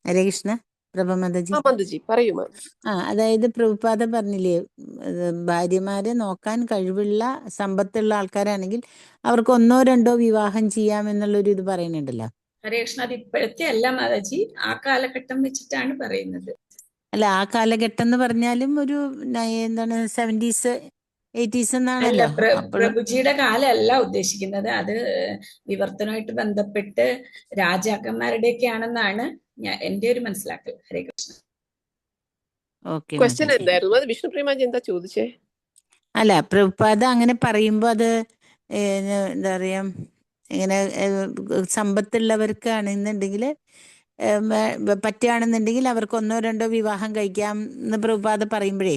ഹരേ കൃഷ്ണ പ്രഭമാതാജി പറയൂ. അതായത് പ്രഭുപാദ പറഞ്ഞില്ലേ, ഭാര്യമാരെ നോക്കാൻ കഴിവുള്ള സമ്പത്തുള്ള ആൾക്കാരാണെങ്കിൽ അവർക്ക് 1-2 വിവാഹം ചെയ്യാം എന്നുള്ളൊരു ഇത് പറയുന്നുണ്ടല്ലോ. ഹരേ കൃഷ്ണ. അത് ഇപ്പോഴത്തെ അല്ല മാതാജി, ആ കാലഘട്ടം വെച്ചിട്ടാണ് പറയുന്നത്. അല്ല, ആ കാലഘട്ടം എന്ന് പറഞ്ഞാലും ഒരു 70s 80s എന്നാണല്ലോ. പ്രഭുജിയുടെ കാലമല്ല ഉദ്ദേശിക്കുന്നത്. അത് വിവർത്തനമായിട്ട് ബന്ധപ്പെട്ട് രാജാക്കന്മാരുടെയൊക്കെ ആണെന്നാണ് എന്റെ ഒരു മനസ്സിലാക്കൽ. ഹരേ കൃഷ്ണ. ക്വസ്റ്റ്യൻ എന്തായിരുന്നു? അത് വിഷ്ണു പ്രേമാജി എന്താ ചോദിച്ചേ? അല്ല, പ്രഭുപാദ അങ്ങനെ പറയുമ്പോ അത് എന്താ പറയാ, ഇങ്ങനെ സമ്പത്തുള്ളവർക്കാണെന്നുണ്ടെങ്കിൽ പറ്റുകയാണെന്നുണ്ടെങ്കിൽ അവർക്ക് 1-2 വിവാഹം കഴിക്കാം എന്ന് പ്രഭുപാദ പറയുമ്പോഴേ,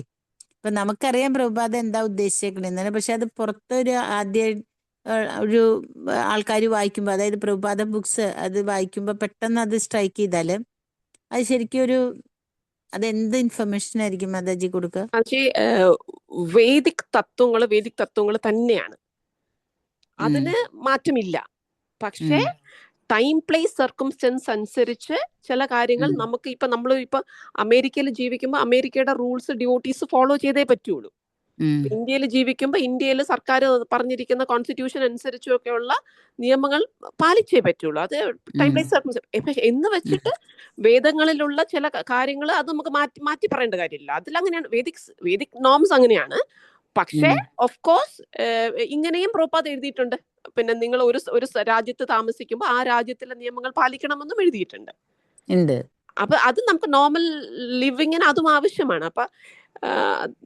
ഇപ്പൊ നമുക്കറിയാം പ്രഭുപാദ എന്താ ഉദ്ദേശിച്ചേക്കണെന്ന്. പക്ഷെ അത് പുറത്തൊരു ഒരു ആൾക്കാർ വായിക്കുമ്പോൾ, അതായത് പ്രഭുപാദ ബുക്സ് അത് വായിക്കുമ്പോൾ പെട്ടെന്ന് അത് സ്ട്രൈക്ക് ചെയ്താല് അത് ശരിക്കും ഒരു അതെന്ത് ഇൻഫർമേഷൻ ആയിരിക്കും മാതാജി കൊടുക്കുക? പക്ഷേ വേദിക് തത്വങ്ങൾ തന്നെയാണ്, അതിന് മാറ്റമില്ല. പക്ഷേ ടൈം പ്ലേസ് സർക്കംസ്റ്റൻസ് അനുസരിച്ച് ചില കാര്യങ്ങൾ നമുക്ക് നമ്മൾ അമേരിക്കയിൽ ജീവിക്കുമ്പോൾ അമേരിക്കയുടെ റൂൾസ് ഡ്യൂട്ടീസ് ഫോളോ ചെയ്തേ പറ്റുള്ളൂ. ഇന്ത്യയിൽ ജീവിക്കുമ്പോൾ ഇന്ത്യയിൽ സർക്കാർ പറഞ്ഞിരിക്കുന്ന കോൺസ്റ്റിറ്റ്യൂഷൻ അനുസരിച്ചൊക്കെയുള്ള നിയമങ്ങൾ പാലിച്ചേ പറ്റുള്ളൂ. അത് ടൈം പ്ലേസ് സർക്കംസ്റ്റൻസ് എന്ന് വെച്ചിട്ട് വേദങ്ങളിലുള്ള ചില കാര്യങ്ങൾ അത് നമുക്ക് മാറ്റി പറയേണ്ട കാര്യമില്ല. അതിലങ്ങനെയാണ് വേദിക് നോംസ് അങ്ങനെയാണ്. പക്ഷേ ഓഫ് കോഴ്സ് ഇങ്ങനെയും പ്രഭുപാദ് എഴുതിയിട്ടുണ്ട്. പിന്നെ നിങ്ങൾ ഒരു രാജ്യത്ത് താമസിക്കുമ്പോൾ ആ രാജ്യത്തിലെ നിയമങ്ങൾ പാലിക്കണമെന്നും എഴുതിയിട്ടുണ്ട്. അപ്പൊ അത് നമുക്ക് നോർമൽ ലിവിങ്ങിന് അതും ആവശ്യമാണ്. അപ്പൊ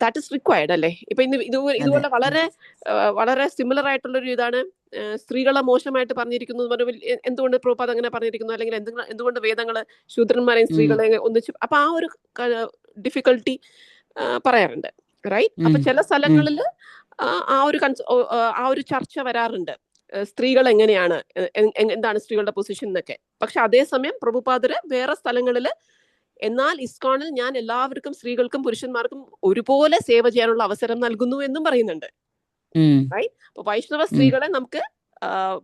ദാറ്റ് ഇസ് റിക്വയർഡ് അല്ലേ. ഇപ്പൊ ഇതുപോലെ വളരെ സിമിലർ ആയിട്ടുള്ളൊരു ഇതാണ് സ്ത്രീകളെ മോശമായിട്ട് പറഞ്ഞിരിക്കുന്നു. എന്തുകൊണ്ട് പ്രഭുപാദ് അങ്ങനെ പറഞ്ഞിരിക്കുന്നു, അല്ലെങ്കിൽ എന്തുകൊണ്ട് വേദങ്ങള് ശൂദ്രന്മാരെയും സ്ത്രീകളെ ഒന്നിച്ച്, അപ്പൊ ആ ഒരു ഡിഫിക്കൽട്ടി പറയാറുണ്ട്, റൈറ്റ്. അപ്പൊ ചില സ്ഥലങ്ങളിൽ ആ ഒരു ചർച്ച വരാറുണ്ട്, സ്ത്രീകൾ എങ്ങനെയാണ്, എന്താണ് സ്ത്രീകളുടെ പൊസിഷൻ എന്നൊക്കെ. പക്ഷെ അതേസമയം പ്രഭുപാദര് വേറെ സ്ഥലങ്ങളിൽ എന്നാൽ ഇസ്കോണിൽ ഞാൻ എല്ലാവർക്കും, സ്ത്രീകൾക്കും പുരുഷന്മാർക്കും ഒരുപോലെ സേവ ചെയ്യാനുള്ള അവസരം നൽകുന്നു എന്നും പറയുന്നുണ്ട്, റൈറ്റ്. അപ്പൊ വൈഷ്ണവ സ്ത്രീകളെ നമുക്ക്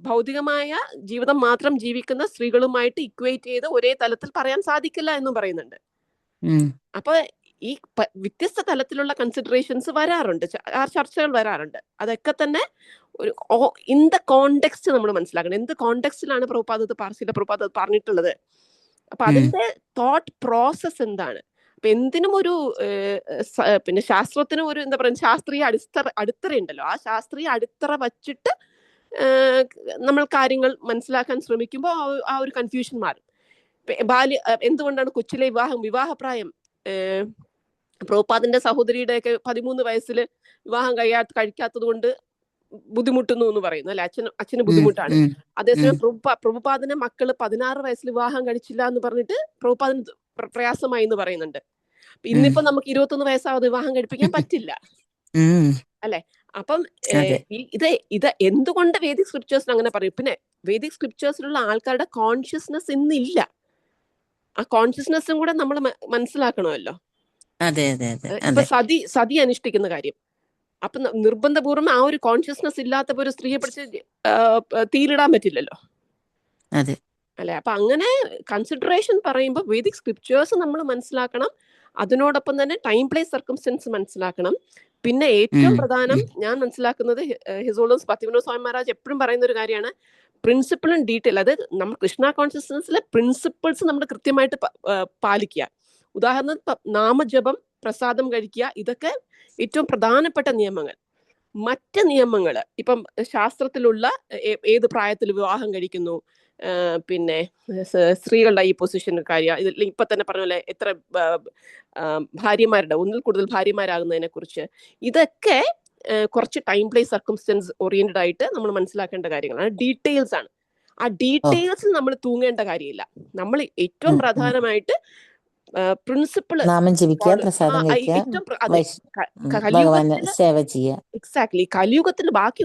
ഭൗതികമായ ജീവിതം മാത്രം ജീവിക്കുന്ന സ്ത്രീകളുമായിട്ട് ഇക്വേറ്റ് ചെയ്ത് ഒരേ തലത്തിൽ പറയാൻ സാധിക്കില്ല എന്നും പറയുന്നുണ്ട്. അപ്പൊ ഈ വ്യത്യസ്ത തലത്തിലുള്ള കൺസിഡറേഷൻസ് വരാറുണ്ട്, ആ ചർച്ചകൾ വരാറുണ്ട്. അതൊക്കെ തന്നെ ഒരു ഇൻ ദ കോണ്ടെക്സ്റ്റ് നമ്മൾ മനസ്സിലാക്കണം. എന്ത് കോണ്ടെക്സ്റ്റിലാണ് പ്രഭുപാദ് പറഞ്ഞിട്ടുള്ളത്. അപ്പൊ അതിന്റെ തോട്ട് പ്രോസസ് എന്താണ്. അപ്പൊ എന്തിനും ഒരു പിന്നെ ശാസ്ത്രത്തിനും ഒരു എന്താ പറയുക, ശാസ്ത്രീയ അടിത്തറ ഉണ്ടല്ലോ. ആ ശാസ്ത്രീയ അടിത്തറ വച്ചിട്ട് നമ്മൾ കാര്യങ്ങൾ മനസ്സിലാക്കാൻ ശ്രമിക്കുമ്പോൾ ആ ഒരു കൺഫ്യൂഷൻ മാറും. എന്തുകൊണ്ടാണ് കൊച്ചിലെ വിവാഹപ്രായം പ്രഭുപാദിന്റെ സഹോദരിയുടെ ഒക്കെ 13 വയസ്സിൽ വിവാഹം കഴിക്കാത്തത് കൊണ്ട് ബുദ്ധിമുട്ടുന്നു എന്ന് പറയുന്നു അല്ലെ. അച്ഛന് ബുദ്ധിമുട്ടാണ്. അതേസമയം പ്രഭുപാദിന്റെ മക്കള് 16 വയസ്സിൽ വിവാഹം കഴിച്ചില്ല എന്ന് പറഞ്ഞിട്ട് പ്രഭുപാദിന് പ്രയാസമായി എന്ന് പറയുന്നുണ്ട്. ഇന്നിപ്പോ നമുക്ക് 21 വയസ്സാവാതെ വിവാഹം കഴിപ്പിക്കാൻ പറ്റില്ല അല്ലെ. അപ്പം ഇത് എന്തുകൊണ്ട് വേദിക് സ്ക്രിപ്റ്റേഴ്സിന് അങ്ങനെ പറയും. പിന്നെ വേദിക് സ്ക്രിപ്റ്റേഴ്സിലുള്ള ആൾക്കാരുടെ കോൺഷ്യസ്നെസ് ഇന്നില്ല. ആ കോൺഷ്യസ്നെസ്സും കൂടെ നമ്മൾ മനസ്സിലാക്കണമല്ലോ. ഇപ്പൊ സതി അനുഷ്ഠിക്കുന്ന കാര്യം, അപ്പൊ നിർബന്ധപൂർവ്വം ആ ഒരു കോൺഷ്യസ്നെസ് ഇല്ലാത്തപ്പോ ഒരു സ്ത്രീയെ പിടിച്ച് തീയിലിടാൻ പറ്റില്ലല്ലോ അല്ലെ. അപ്പൊ അങ്ങനെ കൺസിഡറേഷൻ പറയുമ്പോൾ വേദിക് സ്ക്രിപ്റ്റേഴ്സ് നമ്മൾ മനസ്സിലാക്കണം. അതിനോടൊപ്പം തന്നെ ടൈം പ്ലേസ് സർക്കംസ്റ്റൻസ് മനസ്സിലാക്കണം. പിന്നെ ഏറ്റവും പ്രധാനം ഞാൻ മനസ്സിലാക്കുന്നത് ഹിസ് ഹോളിനസ് ഭക്തിവിനോദ് സ്വാമി മഹാരാജ് എപ്പോഴും പറയുന്ന ഒരു കാര്യമാണ് പ്രിൻസിപ്പിൾ ആൻഡ് ഡീറ്റെയിൽ. അത് നമ്മൾ കൃഷ്ണ കോൺഷ്യസ്നസിലെ പ്രിൻസിപ്പിൾസ് നമ്മൾ കൃത്യമായിട്ട് പാലിക്കുക. ഉദാഹരണത്തിന് നാമജപം, പ്രസാദം കഴിക്കുക, ഇതൊക്കെ ഏറ്റവും പ്രധാനപ്പെട്ട നിയമങ്ങൾ. മറ്റ് നിയമങ്ങൾ ഇപ്പം ശാസ്ത്രത്തിലുള്ള ഏത് പ്രായത്തിൽ വിവാഹം കഴിക്കുന്നു, പിന്നെ സ്ത്രീകളുടെ ഈ പൊസിഷൻ കാര്യം, ഇതിൽ ഇപ്പൊ തന്നെ പറഞ്ഞ പോലെ എത്ര ഭാര്യമാരുടെ, ഒന്നിൽ കൂടുതൽ ഭാര്യമാരാകുന്നതിനെ കുറിച്ച്, ഇതൊക്കെ കുറച്ച് ടൈം പ്ലേസ് സർക്കംസ്റ്റൻസ് ഓറിയന്റഡ് ആയിട്ട് നമ്മൾ മനസ്സിലാക്കേണ്ട കാര്യങ്ങളാണ്, ഡീറ്റെയിൽസ് ആണ്. ആ ഡീറ്റെയിൽസ് നമ്മൾ തൂങ്ങേണ്ട കാര്യമില്ല. നമ്മൾ ഏറ്റവും പ്രധാനമായിട്ട് പ്രിൻസിപ്പിൾ എക്സാക്ട്ലി കലിയുഗത്തിൽ ബാക്കി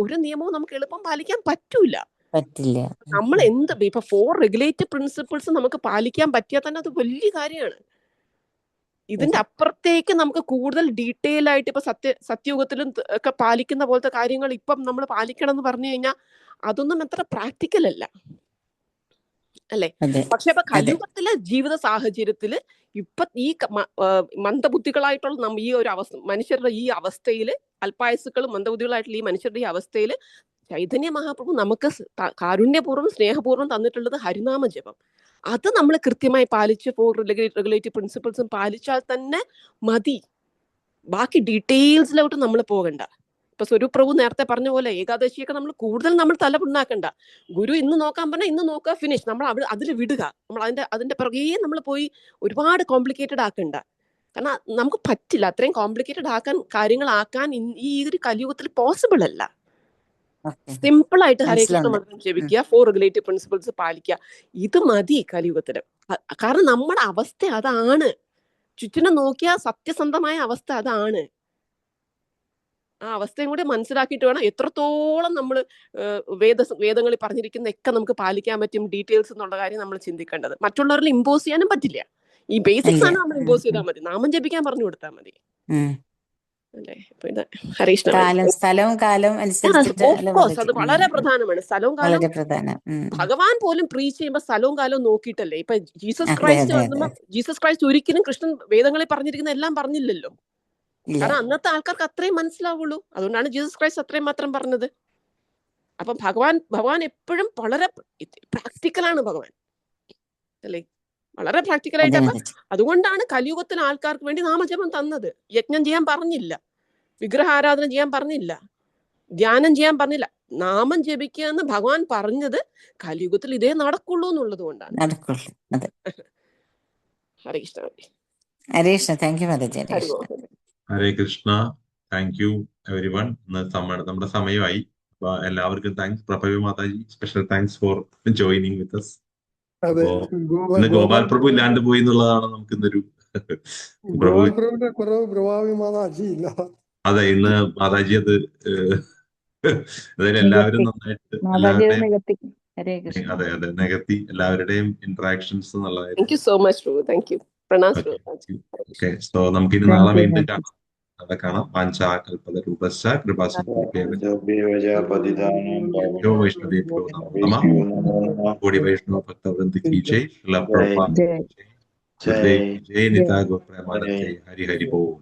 ഒരു നിയമവും നമുക്ക് എളുപ്പം പാലിക്കാൻ പറ്റില്ല. നമ്മൾ ഇപ്പൊ 4 റെഗുലേറ്റീവ് പ്രിൻസിപ്പിൾസ് നമുക്ക് പാലിക്കാൻ പറ്റിയാൽ തന്നെ അത് വലിയ കാര്യമാണ്. ഇതിന്റെ അപ്പുറത്തേക്ക് നമുക്ക് കൂടുതൽ ഡീറ്റെയിൽ ആയിട്ട് ഇപ്പൊ സത്യയുഗത്തിലും ഒക്കെ പാലിക്കുന്ന പോലത്തെ കാര്യങ്ങൾ ഇപ്പം നമ്മൾ പാലിക്കണം എന്ന് പറഞ്ഞു കഴിഞ്ഞാൽ അതൊന്നും അത്ര പ്രാക്ടിക്കൽ അല്ല അല്ലെ. പക്ഷെ അപ്പൊ കലിയുഗത്തിലെ ജീവിത സാഹചര്യത്തില് ഇപ്പൊ ഈ മന്ദബുദ്ധികളായിട്ടുള്ള ഈ ഒരു അവസ്ഥ, മനുഷ്യരുടെ ഈ അവസ്ഥയില്, അല്പായുസുക്കളും മന്ദബുദ്ധികളായിട്ടുള്ള ഈ മനുഷ്യരുടെ ഈ അവസ്ഥയില് ചൈതന്യ മഹാപ്രഭു നമുക്ക് കാരുണ്യപൂർവ്വം സ്നേഹപൂർവ്വം തന്നിട്ടുള്ളത് ഹരിനാമ ജപം. അത് നമ്മൾ കൃത്യമായി പാലിച്ച് 4 റെഗുലേറ്റീവ് പ്രിൻസിപ്പിൾസും പാലിച്ചാൽ തന്നെ മതി. ബാക്കി ഡീറ്റെയിൽസിലോട്ട് നമ്മൾ പോകണ്ട. ഇപ്പൊ സ്വരൂപ് പ്രഭു നേരത്തെ പറഞ്ഞ പോലെ ഏകാദശിയൊക്കെ നമ്മൾ തലപുണ്ണാക്കണ്ട. ഗുരു ഇന്ന് നോക്കാൻ പറഞ്ഞാൽ ഇന്ന് നോക്കുക, ഫിനിഷ്. നമ്മൾ അതിൽ വിടുക. നമ്മൾ അതിന്റെ പുറകെ നമ്മൾ പോയി ഒരുപാട് കോംപ്ലിക്കേറ്റഡ് ആക്കണ്ട. കാരണം നമുക്ക് പറ്റില്ല. അത്രയും കോംപ്ലിക്കേറ്റഡ് കാര്യങ്ങളാക്കാൻ ഈ ഒരു കലിയുഗത്തിൽ പോസിബിൾ അല്ല. സിമ്പിൾ ആയിട്ട് ഹരേ കൃഷ്ണ മന്ത്രം ജപിക്കുക, 4 റെഗുലേറ്റീവ് പ്രിൻസിപ്പിൾസ് പാലിക്കുക, ഇത് മതി കലിയുഗത്തില്. കാരണം നമ്മുടെ അവസ്ഥ അതാണ്. ചുറ്റിനും നോക്കിയ സത്യസന്ധമായ അവസ്ഥ അതാണ്. ആ അവസ്ഥയും കൂടി മനസ്സിലാക്കിയിട്ട് വേണം എത്രത്തോളം നമ്മൾ വേദങ്ങളിൽ പറഞ്ഞിരിക്കുന്ന ഒക്കെ നമുക്ക് പാലിക്കാൻ പറ്റും ഡീറ്റെയിൽസ് എന്നുള്ള കാര്യം നമ്മൾ ചിന്തിക്കേണ്ടത്. മറ്റുള്ളവരിൽ ഇമ്പോസ് ചെയ്യാനും പറ്റില്ല. ഈ ബേസിക്സ് ഇല്ല. ആണ് നമ്മൾ ഇമ്പോസ് ചെയ്താൽ മതി, നാമം ജപിക്കാൻ പറഞ്ഞു കൊടുത്താൽ മതി ഉം. അല്ലേ. അപ്പൊ ഇത് ഹരീഷ്ണ സ്ഥലവും കാലവും അനുസരിച്ചിട്ട് അല്ലെ ഓഫ്കോഴ്സ് അത് മാതാജി? വളരെ പ്രധാനമാണ്. സ്ഥലവും കാലവും വളരെ പ്രധാനം. ഭഗവാൻ പോലും പ്രീച്ച് ചെയ്യുമ്പോൾ സ്ഥലവും കാലവും നോക്കിയിട്ടല്ലേ. ഇപ്പൊ ജീസസ് അതെ ക്രൈസ്റ്റ് അതെ വന്നപ്പോ അതെ. ജീസസ് ക്രൈസ്റ്റ് ഒരിക്കലും കൃഷ്ണൻ വേദങ്ങളിൽ പറഞ്ഞിരിക്കുന്ന എല്ലാം പറഞ്ഞില്ലല്ലോ. ഇല്ല. കാരണം അന്നത്തെ ആൾക്കാർക്ക് അത്രയും മനസ്സിലാവുള്ളൂ. അതുകൊണ്ടാണ് ജീസസ് ക്രൈസ്റ്റ് അത്രയും മാത്രം പറഞ്ഞത്. അപ്പം ഭഗവാൻ എപ്പോഴും വളരെ പ്രാക്ടിക്കലാണ് ഭഗവാൻ അല്ലേ, വളരെ പ്രാക്ടിക്കലായിട്ട്. അതെ അപ്പൊ മാതാജി. അതുകൊണ്ടാണ് കലിയുഗത്തിൽ ആൾക്കാർക്ക് വേണ്ടി നാമജപം തന്നത്. യജ്ഞം ചെയ്യാൻ പറഞ്ഞില്ല, വിഗ്രഹാരാധന ചെയ്യാൻ പറഞ്ഞില്ല, ധ്യാനം ചെയ്യാൻ പറഞ്ഞില്ല. നാമം ജപിക്കുക എന്ന് ഭഗവാൻ പറഞ്ഞത് കലിയുഗത്തിൽ ഇതേ നടക്കുള്ളൂ എന്നുള്ളത് കൊണ്ടാണ്. നടക്കുള്ളൂ. അതെ. Hare Krishna. Hare Krishna. Thank you Mataji. Hare Hari Krishna. Om. Hare Krishna. Thank you everyone. നമ്മുടെ സമയമായി. അപ്പൊ എല്ലാവർക്കും thanks. Prabhavi Mataji, special thanks for joining with us. അതെ, അപ്പോ ഇന്ന് ഗോപാൽ പ്രഭു ഇല്ലാണ്ട് പോയി എന്നുള്ളതാണ് നമുക്ക് ഇന്നൊരു പ്രഭു. ഗോപാൽ പ്രഭുവിന്റെ കുറവ് പ്രഭാവി മാതാജി ഇല്ല. അതെ, ഇന്ന് മാതാജി അത് അതായത് എല്ലാവരും നന്നായിട്ട് എല്ലാവരുടെയും അതെ അതെ നികത്തി എല്ലാവരുടെയും ഇന്ററാക്ഷൻസ് നല്ലതായിരുന്നു. Thank you so much Prabhu. Thank ു. പ്രണാം. ഓക്കെ, സോ നമുക്കിനി നാളെ വീണ്ടും കാണാം. നാളെ കാണാം. വാഞ്ചാകൽപതരൂപശ്ച കൃപാസിന്ധുഭ്യവ വൈഷ്ണവേ ഭ്യോ നമഃ. ഗൗഡി വൈഷ്ണവ ഭക്തവൃന്ദ की जय. श्रील प्रभुपाद की जय. गुरुदेव की जय. निताय गौर प्रेमानंद जय. हरि हरि बोल.